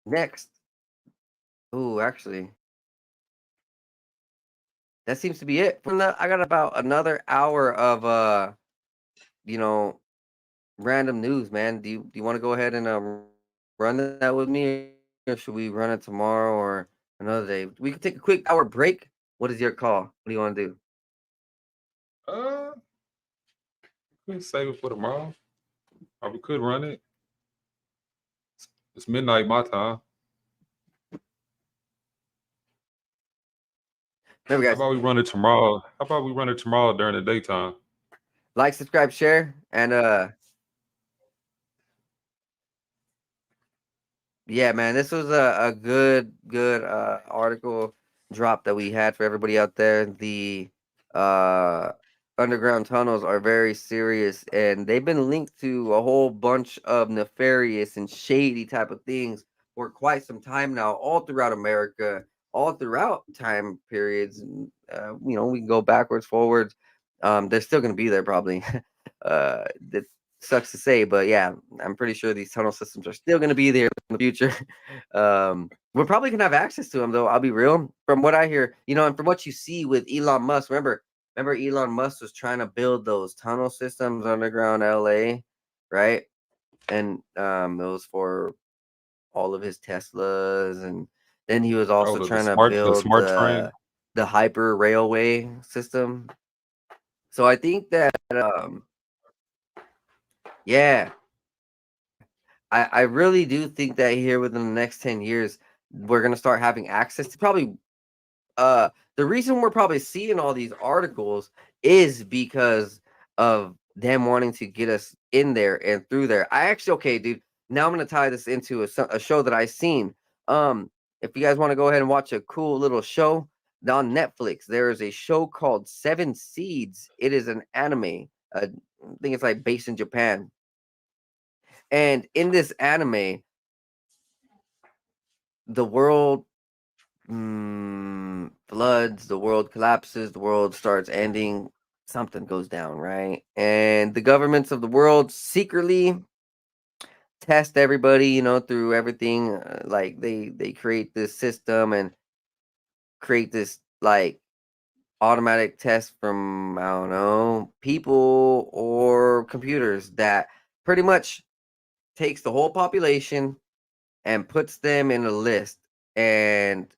Next, oh, actually, that seems to be it. I got about another hour of you know, random news, man. Do you want to go ahead and run that with me, or should we run it tomorrow or another day? We can take a quick hour break. What is your call? What do you want to do? Uh, we can save it for tomorrow. Or we could run it. It's midnight my time. Remember, How guys, about we run it tomorrow? How about we run it tomorrow during the daytime? like, subscribe, share, and yeah, man, this was a good article drop that we had for everybody out there. The uh underground tunnels are very serious, and they've been linked to a whole bunch of nefarious and shady type of things for quite some time now, all throughout America, all throughout time periods. And, we can go backwards, forwards. They're still going to be there probably. That sucks to say, but yeah, I'm pretty sure these tunnel systems are still going to be there in the future. We're probably going to have access to them, though. I'll be real. From what I hear, and from what you see with Elon Musk, remember Elon Musk was trying to build those tunnel systems underground LA, right? And it was for all of his Teslas, and then he was Oh, also the trying to smart the build smart train. the hyper railway system. So I think that yeah, I really do think that here within the next 10 years we're gonna start having access to probably the reason we're probably seeing all these articles is because of them wanting to get us in there and through there. I actually, okay, dude. Now I'm gonna tie this into a show that I seen. If you guys want to go ahead and watch a cool little show on Netflix, there is a show called Seven Seeds. It is an anime. I think it's like based in Japan. And in this anime, the world floods, the world collapses, the world starts ending, something goes down, right? And the governments of the world secretly test everybody, through everything. Like they create this system and create this like automatic test from I don't know people or computers that pretty much takes the whole population and puts them in a list and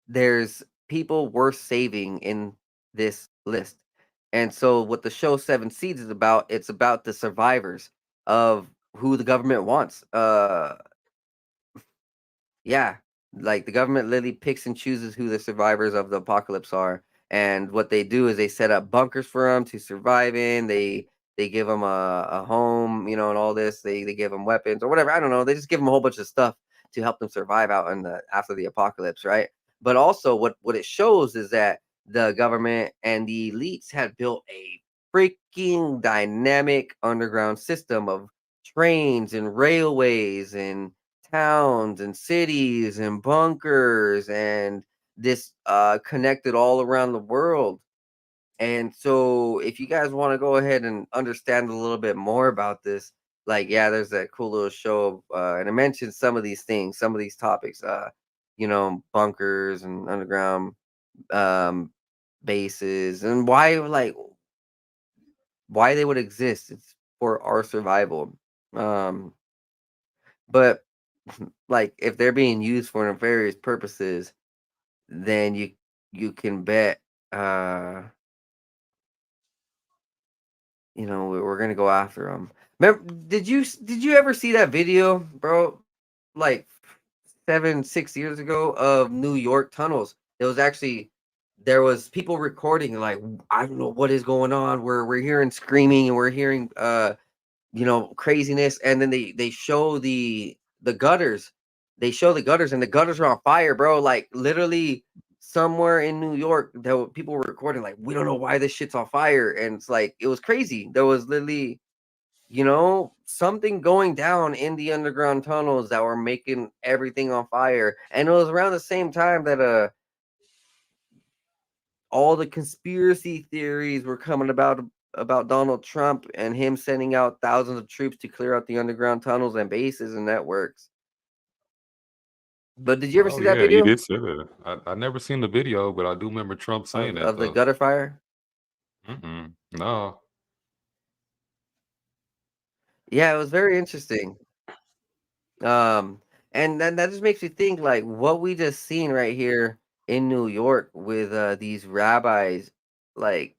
there's people worth saving in this list. And so what the show Seven Seeds is about, it's about the survivors of who the government wants. Yeah, like the government literally picks and chooses who the survivors of the apocalypse are. And what they do is they set up bunkers for them to survive in. They give them a home, and all this. They give them weapons or whatever. I don't know. They just give them a whole bunch of stuff to help them survive out in the after the apocalypse, right? But also, what it shows is that the government and the elites had built a freaking dynamic underground system of trains and railways and towns and cities and bunkers and this connected all around the world. And so if you guys want to go ahead and understand a little bit more about this, like yeah, there's that cool little show and it mentions some of these things, some of these topics, bunkers and underground um bases and why they would exist. It's for our survival. Um but like if they're being used for nefarious purposes, then you can bet we're gonna go after them. Remember, did you ever see that video, bro? Like 6 years ago of New York tunnels. There was people recording like I don't know what is going on. We're hearing screaming and we're hearing craziness, and then they show the gutters. They show the gutters, and the gutters are on fire, bro. Like literally somewhere in New York, people were recording like we don't know why this shit's on fire, and it's like it was crazy. There was literally something going down in the underground tunnels that were making everything on fire, and it was around the same time that all the conspiracy theories were coming about Donald Trump and him sending out thousands of troops to clear out the underground tunnels and bases and networks. But did you ever Oh see that yeah, he video did say that. I never seen the video, but I do remember Trump saying that of the though. gutter fire? No. Yeah, it was very interesting. And then that just makes me think like what we just seen right here in New York with these rabbis, like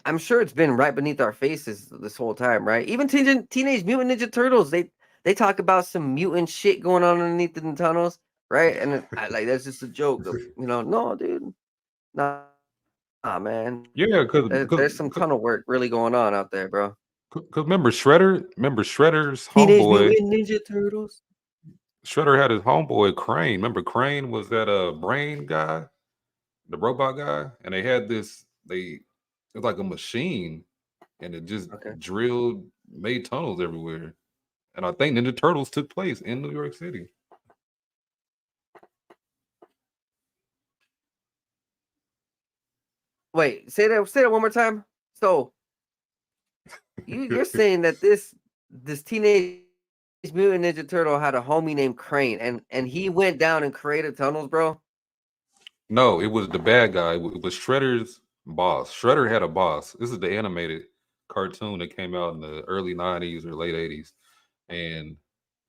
I'm sure it's been right beneath our faces this whole time, right? Even Teenage Mutant Ninja Turtles, they talk about some mutant shit going on underneath in the tunnels, right? And like that's just a joke of, no, dude, nah, man. Yeah, because There's some tunnel work really going on out there, bro. remember Shredder? Remember Shredder's Teenage homeboy? Mutant Ninja Turtles. Shredder had his homeboy Crane. Remember Crane was that brain guy, the robot guy, and they had this. It was like a machine, and it just Okay. made tunnels everywhere. And I think Ninja Turtles took place in New York City. Wait, say that one more time. So you're saying that this Teenage Mutant Ninja Turtle had a homie named Crane, and he went down and created tunnels, bro? No, it was the bad guy. It was Shredder's boss. Shredder had a boss. This is the animated cartoon that came out in the early 90s or late 80s. And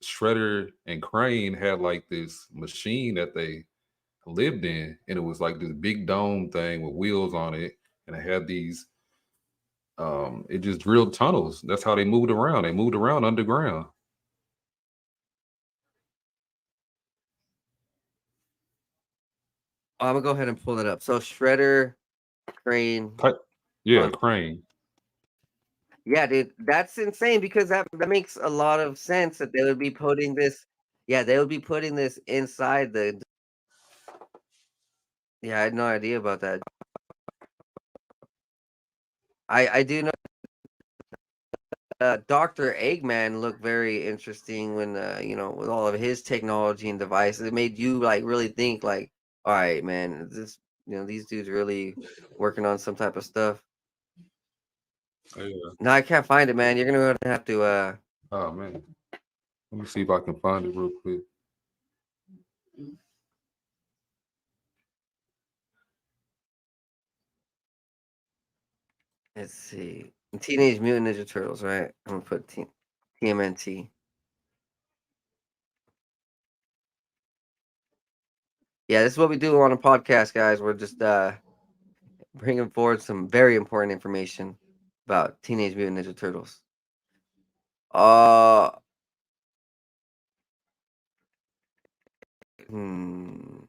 Shredder and Crane had like this machine that they lived in, and it was like this big dome thing with wheels on it, and it had these. It just drilled tunnels. That's how they moved around. They moved around underground. I'm gonna go ahead and pull that up. So Shredder, Crane. Yeah, Crane. Yeah, dude, that's insane because that makes a lot of sense that they would be putting this. Yeah, they would be putting this inside the. Yeah, I had no idea about that. I do know. Dr. Eggman looked very interesting when with all of his technology and devices. It made you like really think like, all right, man, is this these dudes really working on some type of stuff. Yeah. No, I can't find it, man. You're gonna have to Oh man, let me see if I can find it real quick. let's see. Teenage Mutant Ninja Turtles, right? I'm gonna put TMNT. Yeah, this is what we do on a podcast, guys. We're just bringing forward some very important information about Teenage Mutant Ninja Turtles. Uh, the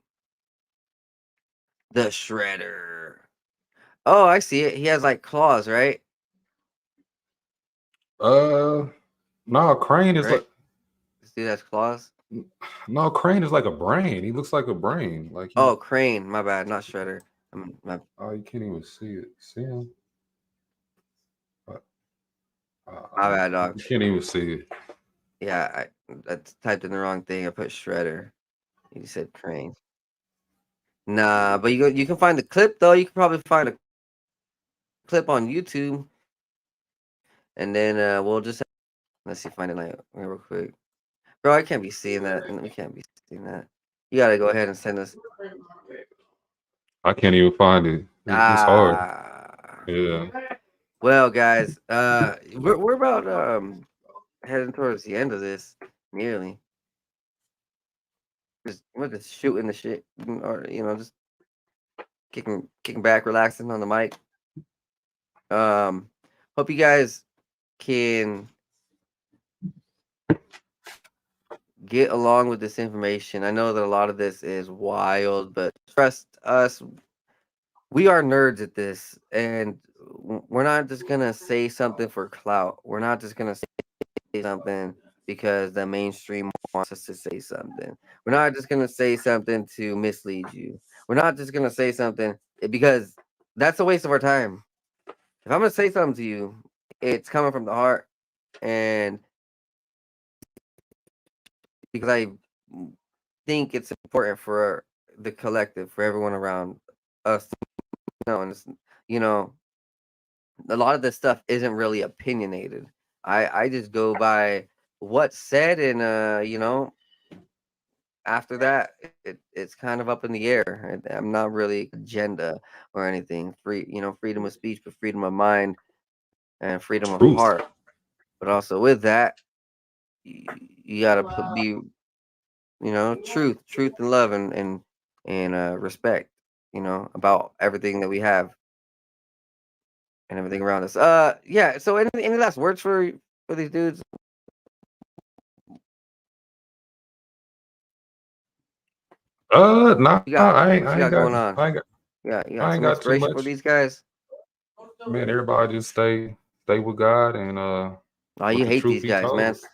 Shredder. Oh, I see it. He has like claws, right? No, Crane is Right? like This dude has claws. no, Crane is like a brain. He looks like a brain. Like Oh, Crane. My bad, not Shredder. Oh, you can't even see it. See him? My bad, dog. You can't even see it. Yeah, I typed in the wrong thing. I put Shredder. You said Crane. Nah, but you can find the clip though. You can probably find a clip on YouTube, and then we'll just let's see, find it like real quick, bro. I can't be seeing that. We can't be seeing that. You gotta go ahead and send us. I can't even find it. It's hard. Yeah. Well, guys, we're about heading towards the end of this, nearly. We're just shooting the shit, or just kicking back, relaxing on the mic. Hope you guys can get along with this information. I know that a lot of this is wild, but trust us, we are nerds at this, and we're not just gonna say something for clout. We're not just gonna say something because the mainstream wants us to say something. We're not just gonna say something to mislead you. We're not just gonna say something because that's a waste of our time. If I'm gonna say something to you, it's coming from the heart, and because I think it's important for the collective, for everyone around us to know. And a lot of this stuff isn't really opinionated. I just go by what's said, and after that, it's kind of up in the air. I'm not really agenda or anything. Freedom of speech, but freedom of mind and freedom of Truth. heart. But also with that, you gotta be truth and love and respect, about everything that we have and everything around us. Yeah. So any last words for these dudes? Nah, You got I what you ain't got got, going on? I ain't got, Yeah, you I got ain't some got too inspiration for much. these guys. Man, everybody just stay with God and Oh, let you the hate truth these be guys, man. told.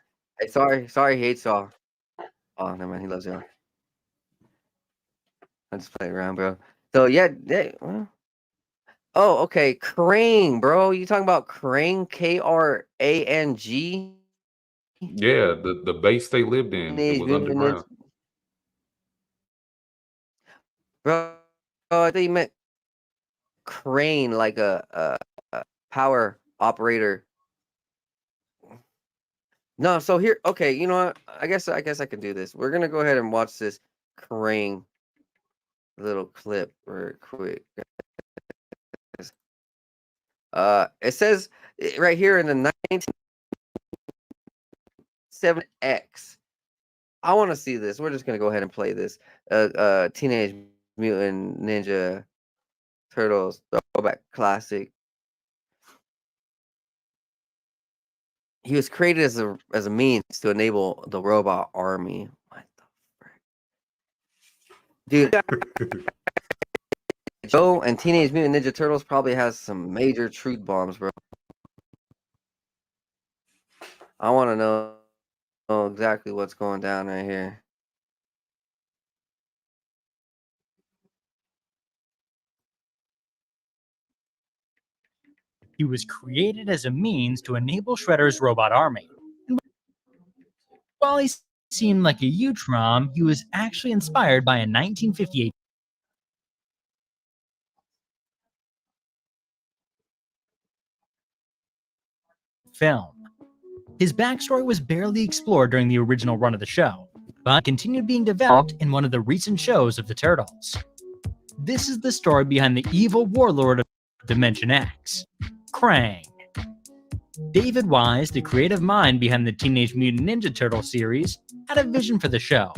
Hey, sorry, he hates y'all. Oh, never mind, he loves y'all. I just play around, bro. So yeah, well. Oh, okay, Krang, bro. You talking about Krang? Krang? Yeah, the base they lived in, it Teenage was Mutant Ninja. underground. Bro, I thought you meant crane, like a power operator. No, so here, okay, you know what? I guess I can do this. We're gonna go ahead and watch this crane little clip real quick. It says right here in the 1997X. I want to see this. We're just gonna go ahead and play this. Teenage Mutant Ninja Turtles throwback classic. He was created as a means to enable the robot army. What the frick? Dude, Joe and Teenage Mutant Ninja Turtles probably has some major truth bombs, bro. I want to know exactly what's going down right here. He was created as a means to enable Shredder's robot army. And while he seemed like a Utrom, he was actually inspired by a 1958 film. His backstory was barely explored during the original run of the show, but continued being developed in one of the recent shows of the Turtles. This is the story behind the evil warlord of Dimension X, Krang. David Wise, the creative mind behind the Teenage Mutant Ninja Turtle series, had a vision for the show.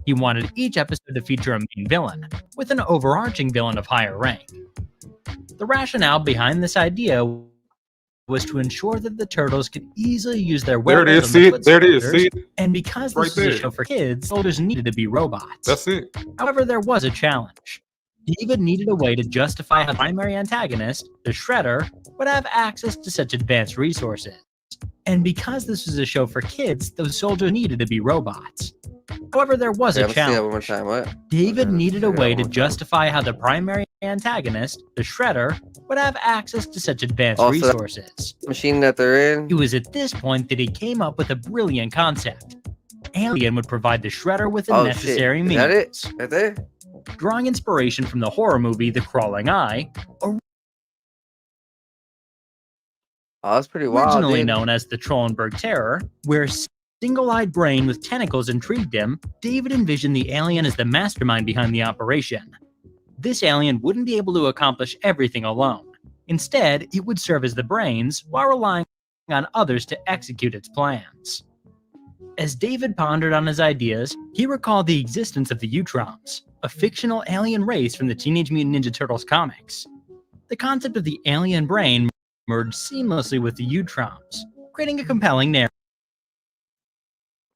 He wanted each episode to feature a main villain, with an overarching villain of higher rank. The rationale behind this idea was to ensure that the Turtles could easily use their weapons. There it is, see it? There it is, see it? And because Right this was a there. show for kids, soldiers needed to be robots. That's it. However, there was a challenge. David needed a way to justify how the primary antagonist, the Shredder, would have access to such advanced resources. And because this was a show for kids, those soldiers needed to be robots. However, there was a Let's see that challenge. one more time. What? David Okay, needed a let's see that way one to more time. justify how the primary antagonist, the Shredder, would have access to such advanced Oh, so that resources. machine that they're in. It was at this point that he came up with a brilliant concept. Alien would provide the Shredder with the Oh necessary shit! Is means. that it? Right there? Drawing inspiration from the horror movie The Crawling Eye, Oh, that's pretty wild, originally dude. known as the Trollenberg Terror, where a single-eyed brain with tentacles intrigued him, David envisioned the alien as the mastermind behind the operation. This alien wouldn't be able to accomplish everything alone. Instead, it would serve as the brains while relying on others to execute its plans. As David pondered on his ideas, he recalled the existence of the Utroms, a fictional alien race from the Teenage Mutant Ninja Turtles comics. The concept of the alien brain merged seamlessly with the Utroms, creating a compelling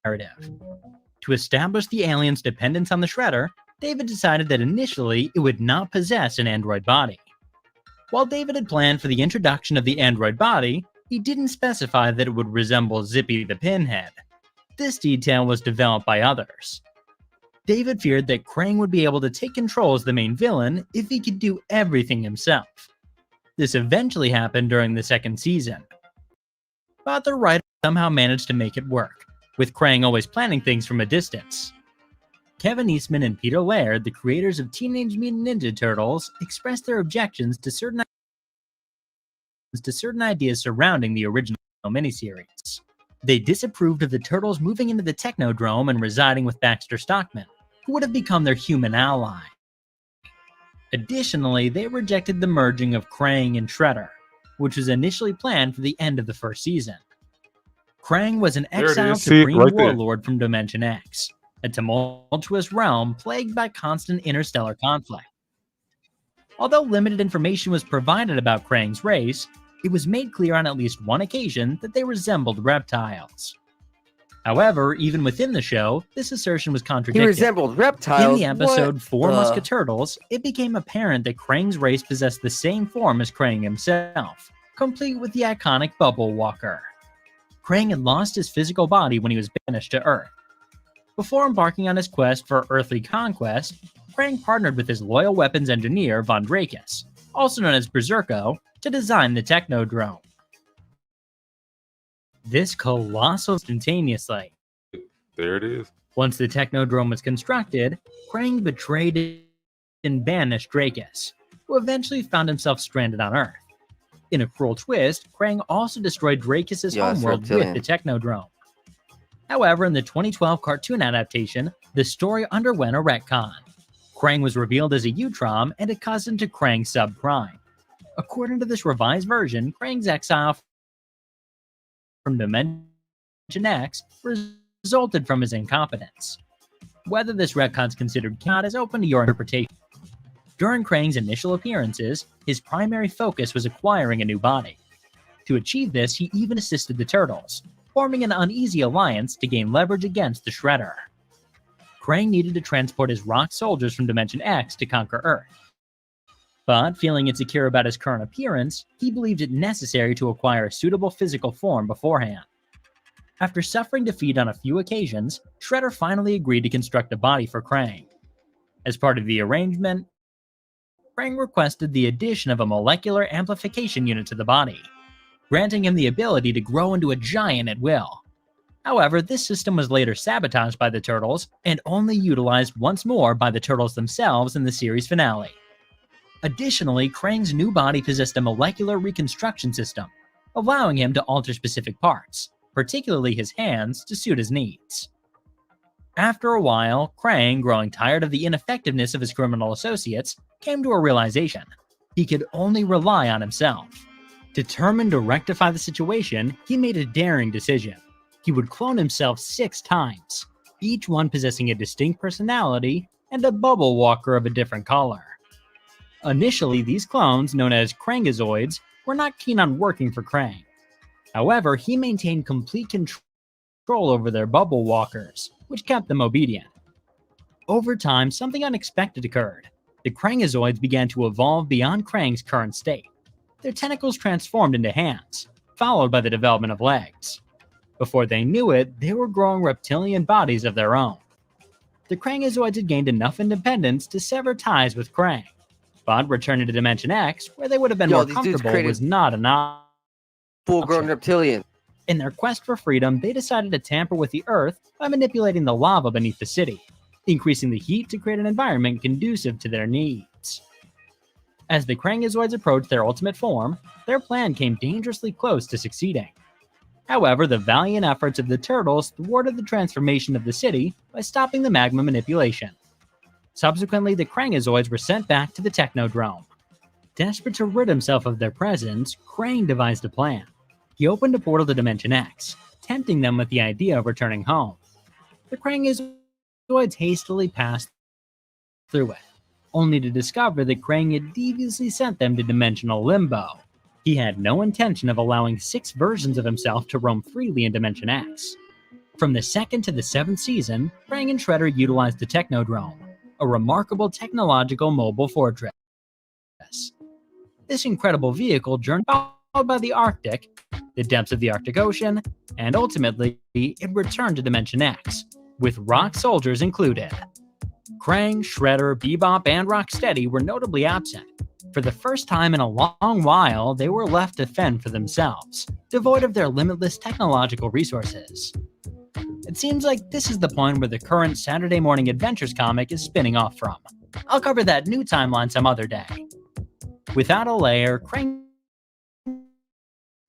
narrative. To establish the alien's dependence on the Shredder, David decided that initially it would not possess an android body. While David had planned for the introduction of the android body, he didn't specify that it would resemble Zippy the Pinhead. This detail was developed by others. David feared that Krang would be able to take control as the main villain if he could do everything himself. This eventually happened during the second season. But the writer somehow managed to make it work, with Krang always planning things from a distance. Kevin Eastman and Peter Laird, the creators of Teenage Mutant Ninja Turtles, expressed their objections to certain ideas surrounding the original miniseries. They disapproved of the Turtles moving into the Technodrome and residing with Baxter Stockman, who would have become their human ally. Additionally, they rejected the merging of Krang and Shredder, which was initially planned for the end of the first season. Krang was an There it exiled is. See it supreme right there. warlord from Dimension X, a tumultuous realm plagued by constant interstellar conflict. Although limited information was provided about Krang's race, it was made clear on at least one occasion that they resembled reptiles. However, even within the show, this assertion was He contradicted. resembled reptiles. In the episode What Four the- Musketurtles, it became apparent that Krang's race possessed the same form as Krang himself, complete with the iconic Bubble Walker. Krang had lost his physical body when he was banished to Earth. Before embarking on his quest for earthly conquest, Krang partnered with his loyal weapons engineer Von Drakus, also known as Berserko, to design the Technodrome. This colossal instantaneously. There it is. Once the Technodrome was constructed, Krang betrayed and banished Drakus, who eventually found himself stranded on Earth. In a cruel twist, Krang also destroyed Drakus' Yeah, it's homeworld with reptilian. the Technodrome. However, in the 2012 cartoon adaptation, the story underwent a retcon. Krang was revealed as a Utrom and a cousin to Krang Subprime. According to this revised version, Krang's exile from Dimension X resulted from his incompetence. Whether this retcon's considered canon is open to your interpretation. During Krang's initial appearances, his primary focus was acquiring a new body. To achieve this, he even assisted the Turtles, forming an uneasy alliance to gain leverage against the Shredder. Krang needed to transport his rock soldiers from Dimension X to conquer Earth. But feeling insecure about his current appearance, he believed it necessary to acquire a suitable physical form beforehand. After suffering defeat on a few occasions, Shredder finally agreed to construct a body for Krang. As part of the arrangement, Krang requested the addition of a molecular amplification unit to the body, granting him the ability to grow into a giant at will. However, this system was later sabotaged by the Turtles and only utilized once more by the Turtles themselves in the series finale. Additionally, Krang's new body possessed a molecular reconstruction system, allowing him to alter specific parts, particularly his hands, to suit his needs. After a while, Krang, growing tired of the ineffectiveness of his criminal associates, came to a realization: he could only rely on himself. Determined to rectify the situation, he made a daring decision. He would clone himself 6 times, each one possessing a distinct personality and a bubble walker of a different color. Initially, these clones, known as Krangazoids, were not keen on working for Krang. However, he maintained complete control over their bubble walkers, which kept them obedient. Over time, something unexpected occurred. The Krangazoids began to evolve beyond Krang's current state. Their tentacles transformed into hands, followed by the development of legs. Before they knew it, they were growing reptilian bodies of their own. The Krangazoids had gained enough independence to sever ties with Krang, but returning to Dimension X, where they would have been more comfortable, was not an option. Full-grown reptilian. In their quest for freedom, they decided to tamper with the Earth by manipulating the lava beneath the city, increasing the heat to create an environment conducive to their needs. As the Krangazoids approached their ultimate form, their plan came dangerously close to succeeding. However, the valiant efforts of the Turtles thwarted the transformation of the city by stopping the magma manipulation. Subsequently, the Krangazoids were sent back to the Technodrome. Desperate to rid himself of their presence, Krang devised a plan. He opened a portal to Dimension X, tempting them with the idea of returning home. The Krangazoids hastily passed through it, only to discover that Krang had deviously sent them to Dimensional Limbo. He had no intention of allowing 6 versions of himself to roam freely in Dimension X. From the 2nd to the 7th season, Krang and Shredder utilized the Technodrome, a remarkable technological mobile fortress. This incredible vehicle journeyed followed by the Arctic, the depths of the Arctic Ocean, and ultimately, it returned to Dimension X, with rock soldiers included. Krang, Shredder, Bebop, and Rocksteady were notably absent. For the first time in a long while, they were left to fend for themselves, devoid of their limitless technological resources. It seems like this is the point where the current Saturday Morning Adventures comic is spinning off from. I'll cover that new timeline some other day. Without a lair, Krang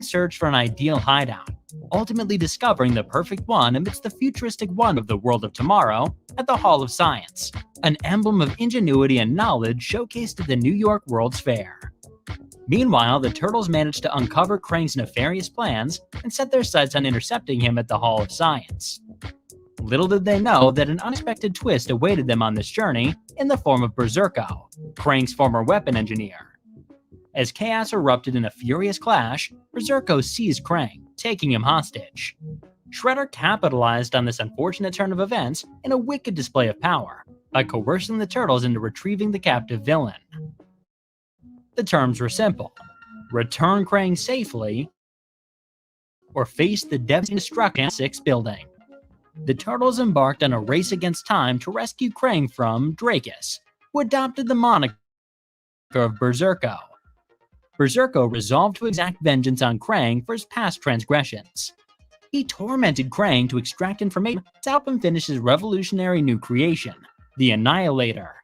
searched for an ideal hideout, ultimately discovering the perfect one amidst the futuristic one of the world of tomorrow at the Hall of Science, an emblem of ingenuity and knowledge showcased at the New York World's Fair. Meanwhile, the Turtles managed to uncover Krang's nefarious plans and set their sights on intercepting him at the Hall of Science. Little did they know that an unexpected twist awaited them on this journey in the form of Berserko, Krang's former weapon engineer. As chaos erupted in a furious clash, Berserko seized Krang, taking him hostage. Shredder capitalized on this unfortunate turn of events in a wicked display of power, by coercing the Turtles into retrieving the captive villain. The terms were simple: return Krang safely, or face the devastating destruction of the 6th building. The Turtles embarked on a race against time to rescue Krang from Drakus, who adopted the moniker of Berserko. Berserko resolved to exact vengeance on Krang for his past transgressions. He tormented Krang to extract information to help him finish his revolutionary new creation, the Annihilator,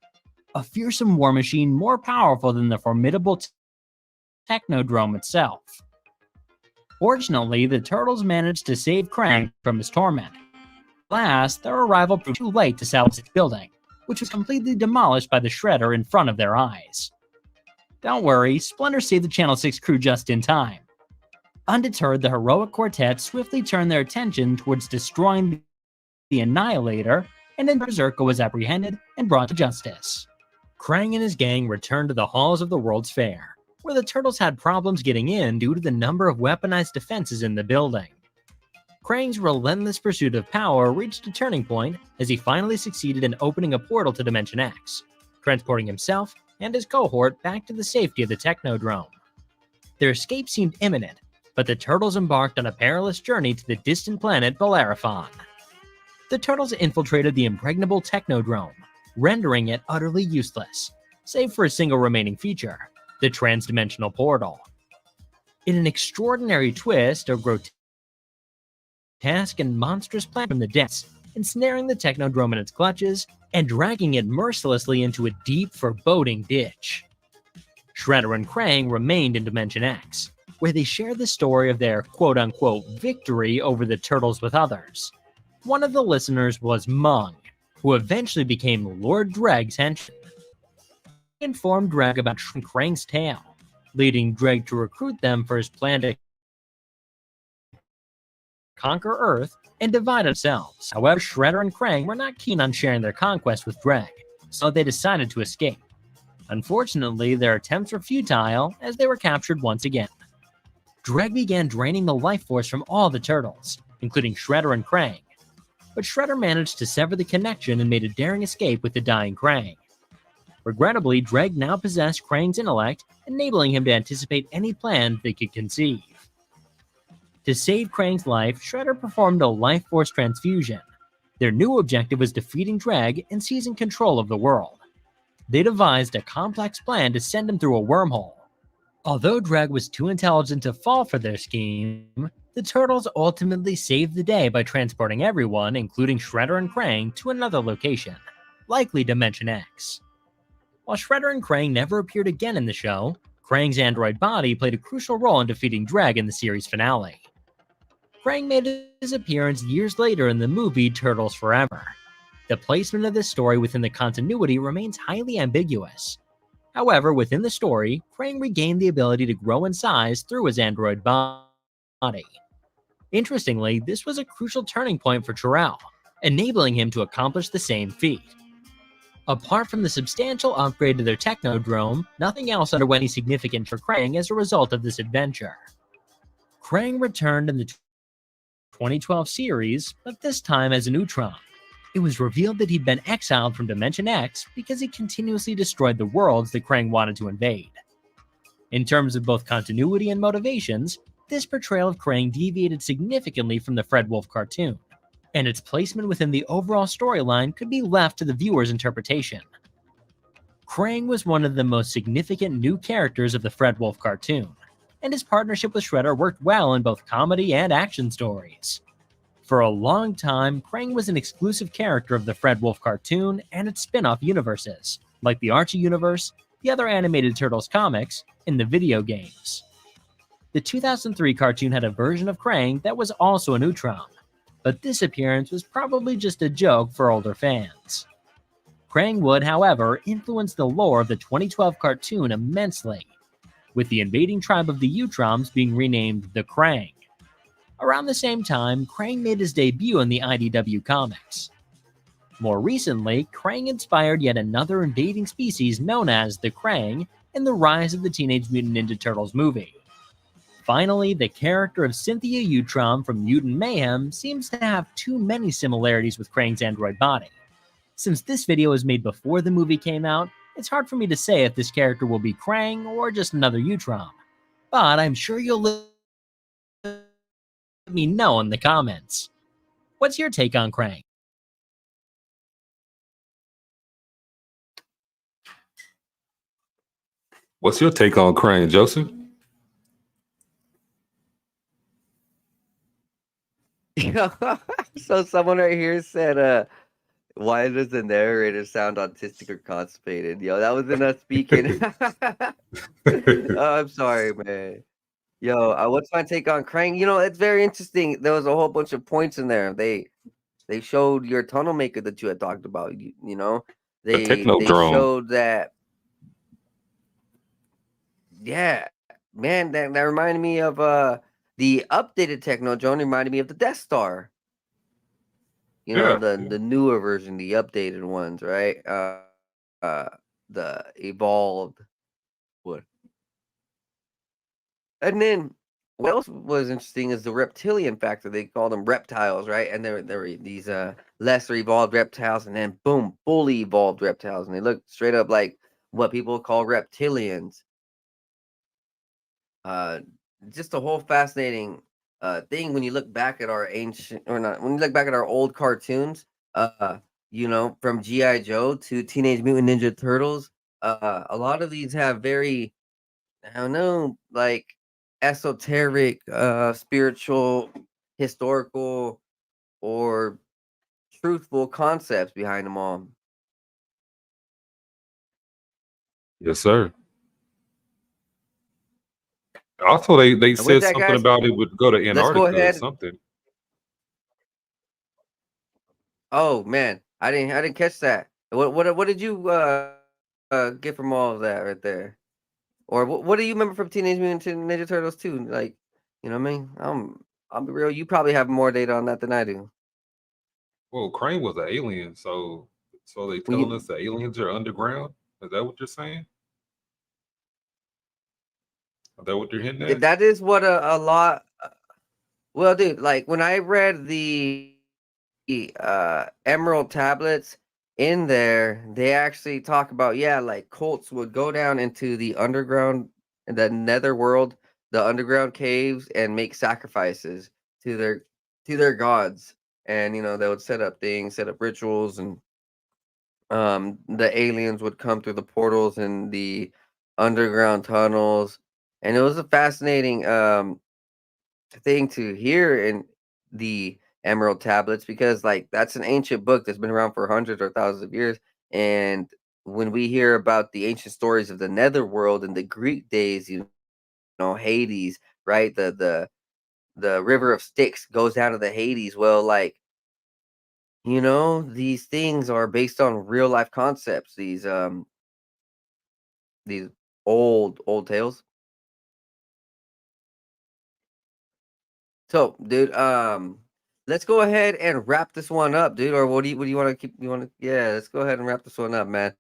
a fearsome war machine more powerful than the formidable Technodrome itself. Fortunately, the Turtles managed to save Krang from his torment. Last, their arrival proved too late to salvage the building, which was completely demolished by the Shredder in front of their eyes. Don't worry, Splinter saved the Channel 6 crew just in time. Undeterred, the heroic quartet swiftly turned their attention towards destroying the Annihilator, and then Berserko was apprehended and brought to justice. Krang and his gang returned to the halls of the World's Fair, where the turtles had problems getting in due to the number of weaponized defenses in the building. Krang's relentless pursuit of power reached a turning point as he finally succeeded in opening a portal to Dimension X, transporting himself and his cohort back to the safety of the Technodrome. Their escape seemed imminent, but the turtles embarked on a perilous journey to the distant planet Bellerophon. The turtles infiltrated the impregnable Technodrome, rendering it utterly useless, save for a single remaining feature, the transdimensional portal. In an extraordinary twist, a grotesque and monstrous plan from the depths, ensnaring the Technodrome in its clutches and dragging it mercilessly into a deep, foreboding ditch. Shredder and Krang remained in Dimension X, where they shared the story of their quote-unquote victory over the turtles with others. One of the listeners was Mung, who eventually became Lord Dreg's henchman. He informed Dreg about Krang's tale, leading Dreg to recruit them for his plan to conquer Earth and divide themselves. However, Shredder and Krang were not keen on sharing their conquest with Dreg, so they decided to escape. Unfortunately, their attempts were futile as they were captured once again. Dreg began draining the life force from all the turtles, including Shredder and Krang. But Shredder managed to sever the connection and made a daring escape with the dying Krang. Regrettably, Dreg now possessed Krang's intellect, enabling him to anticipate any plan they could conceive. To save Krang's life, Shredder performed a life force transfusion. Their new objective was defeating Dreg and seizing control of the world. They devised a complex plan to send him through a wormhole. Although Dreg was too intelligent to fall for their scheme, the turtles ultimately saved the day by transporting everyone, including Shredder and Krang, to another location, likely Dimension X. While Shredder and Krang never appeared again in the show, Krang's android body played a crucial role in defeating Dreg in the series finale. Krang made his appearance years later in the movie Turtles Forever. The placement of this story within the continuity remains highly ambiguous. However, within the story, Krang regained the ability to grow in size through his android body. Interestingly, this was a crucial turning point for Terrell, enabling him to accomplish the same feat. Apart from the substantial upgrade to their Technodrome, nothing else underwent any significant for Krang as a result of this adventure. Krang returned in the 2012 series, but this time as a Neutron. It was revealed that he'd been exiled from Dimension X because he continuously destroyed the worlds that Krang wanted to invade. In terms of both continuity and motivations, this portrayal of Krang deviated significantly from the Fred Wolf cartoon, and its placement within the overall storyline could be left to the viewer's interpretation. Krang was one of the most significant new characters of the Fred Wolf cartoon, and his partnership with Shredder worked well in both comedy and action stories. For a long time, Krang was an exclusive character of the Fred Wolf cartoon and its spin-off universes, like the Archie universe, the other animated Turtles comics, and the video games. The 2003 cartoon had a version of Krang that was also a Neutron, but this appearance was probably just a joke for older fans. Krang would, however, influence the lore of the 2012 cartoon immensely, with the invading tribe of the Utroms being renamed the Krang. Around the same time, Krang made his debut in the IDW comics. More recently, Krang inspired yet another invading species known as the Krang in the Rise of the Teenage Mutant Ninja Turtles movie. Finally, the character of Cynthia Utrom from Mutant Mayhem seems to have too many similarities with Krang's android body. Since this video was made before the movie came out, it's hard for me to say if this character will be Krang or just another Utrom, but I'm sure you'll let me know in the comments. What's your take on Krang? What's your take on Krang, Joseph? So someone right here said, why does the narrator sound autistic or constipated? Yo, that wasn't us speaking. Oh, I'm sorry, man. Yo, what's my take on Krang? You know, it's very interesting. There was a whole bunch of points in there. They showed your tunnel maker that you had talked about. You know, they Technodrome. showed that. Yeah, man, that reminded me of the updated Technodrome. Reminded me of the Death Star. You know, Yeah. the newer version, the updated ones, right? the evolved wood. And then what else was interesting is the reptilian factor. They call them reptiles, right? And there were these lesser evolved reptiles, and then boom, fully evolved reptiles, and they look straight up like what people call reptilians. Just a whole fascinating thing when you look back at our ancient, or not, when you look back at our old cartoons, you know, from G.I. Joe to Teenage Mutant Ninja Turtles, a lot of these have very, I don't know, like esoteric, spiritual, historical, or truthful concepts behind them all. Yes, sir. Also, they And with said that, something guys, about it would go to let's go Antarctica or ahead. something. Oh man, I didn't catch that. What did you get from all of that right there? Or what do you remember from Teenage Mutant Ninja Turtles 2? Like, you know what I mean? I'll be real. You probably have more data on that than I do. Well, Crane was an alien, so they When telling you, us the aliens are underground. Is that what you're saying? Is that what you're hinting at? that is what a lot. Well, dude, like when I read the Emerald tablets in there, they actually talk about, yeah, like cults would go down into the underground, the nether world, the underground caves, and make sacrifices to their gods. And you know, they would set up things, set up rituals, and the aliens would come through the portals and the underground tunnels. And it was a fascinating thing to hear in the Emerald tablets, because like that's an ancient book that's been around for hundreds or thousands of years. And when we hear about the ancient stories of the netherworld in the Greek days, you know, Hades, right? The river of Styx goes down to the Hades. Well, like, you know, these things are based on real life concepts, these old tales. So, dude, let's go ahead and wrap this one up, dude. Or what do you want to keep? You want to? Yeah, let's go ahead and wrap this one up, man.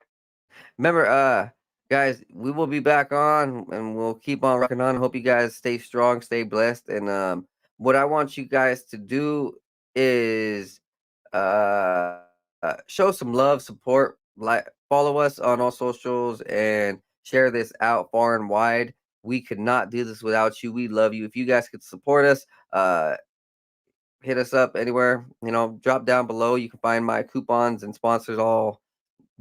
Remember, guys, we will be back on, and we'll keep on rocking on. Hope you guys stay strong, stay blessed, and what I want you guys to do is show some love, support, like follow us on all socials, and share this out far and wide. We could not do this without you. We love you. If you guys could support us, hit us up anywhere. You know, drop down below. You can find my coupons and sponsors all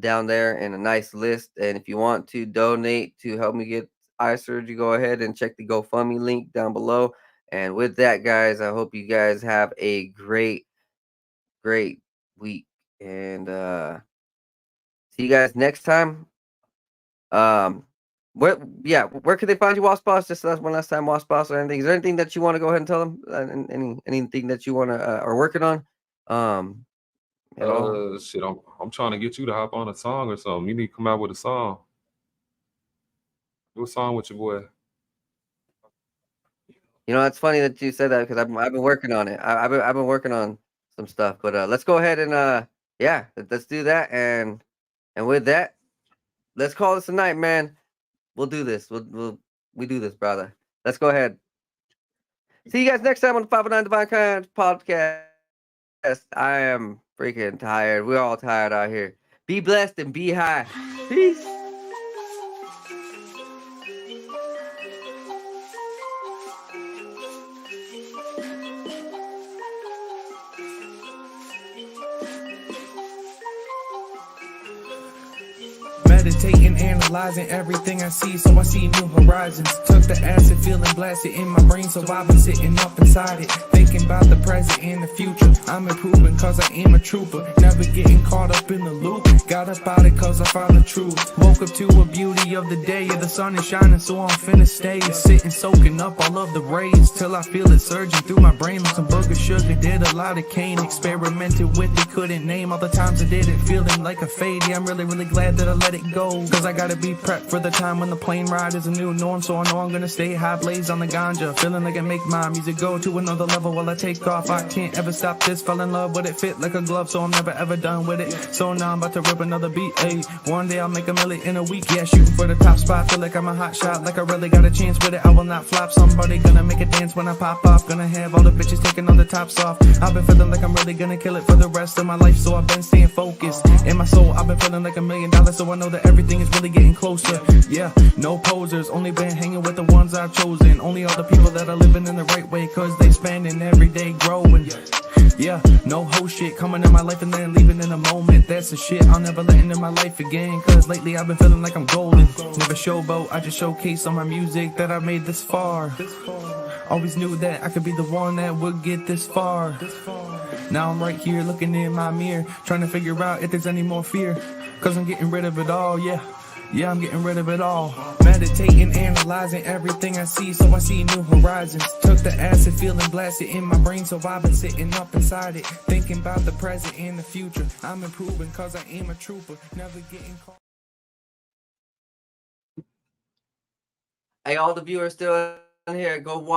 down there in a nice list. And if you want to donate to help me get eye surgery, go ahead and check the GoFundMe link down below. And with that, guys, I hope you guys have a great week. And see you guys next time. Where can they find you, Woss Boss? Just one last time, Woss Boss, or anything. Is there anything that you want to go ahead and tell them? Anything that you want to are working on? At all? Shit, I'm trying to get you to hop on a song or something. You need to come out with a song. Do a song with your boy. You know, it's funny that you said that, because I've been working on it. I've been working on some stuff, but let's go ahead and yeah, let's do that. And with that, let's call this a night, man. We'll do this. We do this, brother. Let's go ahead. See you guys next time on the 509 Divine Kind podcast. I am freaking tired. We're all tired out here. Be blessed and be high. Peace. Meditating, analyzing everything I see, so I see new horizons. Took the acid, feeling blasted in my brain, so I've been sitting up inside it, thinking about the present and the future. I'm improving cause I am a trooper, never getting caught up in the loop. Got up out it cause I found the truth. Woke up to a beauty of the day, the sun is shining, so I'm finna stay. Sitting, soaking up all of the rays, till I feel it surging through my brain like some booger sugar. Did a lot of cane, experimented with it, couldn't name all the times I did it, feeling like a fade. Yeah, I'm really glad that I let it go. Cause I gotta be prepped for the time when the plane ride is a new norm. So I know I'm gonna stay high blaze on the ganja. Feeling like I make my music go to another level while I take off. I can't ever stop this, fell in love with it, fit like a glove. So I'm never ever done with it. So now I'm about to rip another beat, ayy. One day I'll make $1 million in a week, yeah, shooting for the top spot. Feel like I'm a hot shot, like I really got a chance with it. I will not flop, somebody gonna make it dance when I pop off. Gonna have all the bitches taking all the tops off. I've been feeling like I'm really gonna kill it for the rest of my life, so I've been staying focused. In my soul, I've been feeling like $1 million, so I know that everything is really getting closer. Yeah, no posers, only been hanging with the ones I've chosen. Only all the people that are living in the right way, cause they spending every day growing. Yeah, no whole shit coming in my life and then leaving in a moment. That's the shit I'll never let into my life again. Cause lately I've been feeling like I'm golden. Never showboat, I just showcase on my music that I made this far. Always knew that I could be the one that would get this far. Now I'm right here looking in my mirror, trying to figure out if there's any more fear. Cause I'm getting rid of it all, yeah. Yeah, I'm getting rid of it all. Meditating, analyzing everything I see, so I see new horizons. Took the acid, feeling blasted in my brain, so I've been sitting up inside it, thinking about the present and the future. I'm improving cause I am a trooper, never getting caught. Hey, all the viewers still in here, go watch.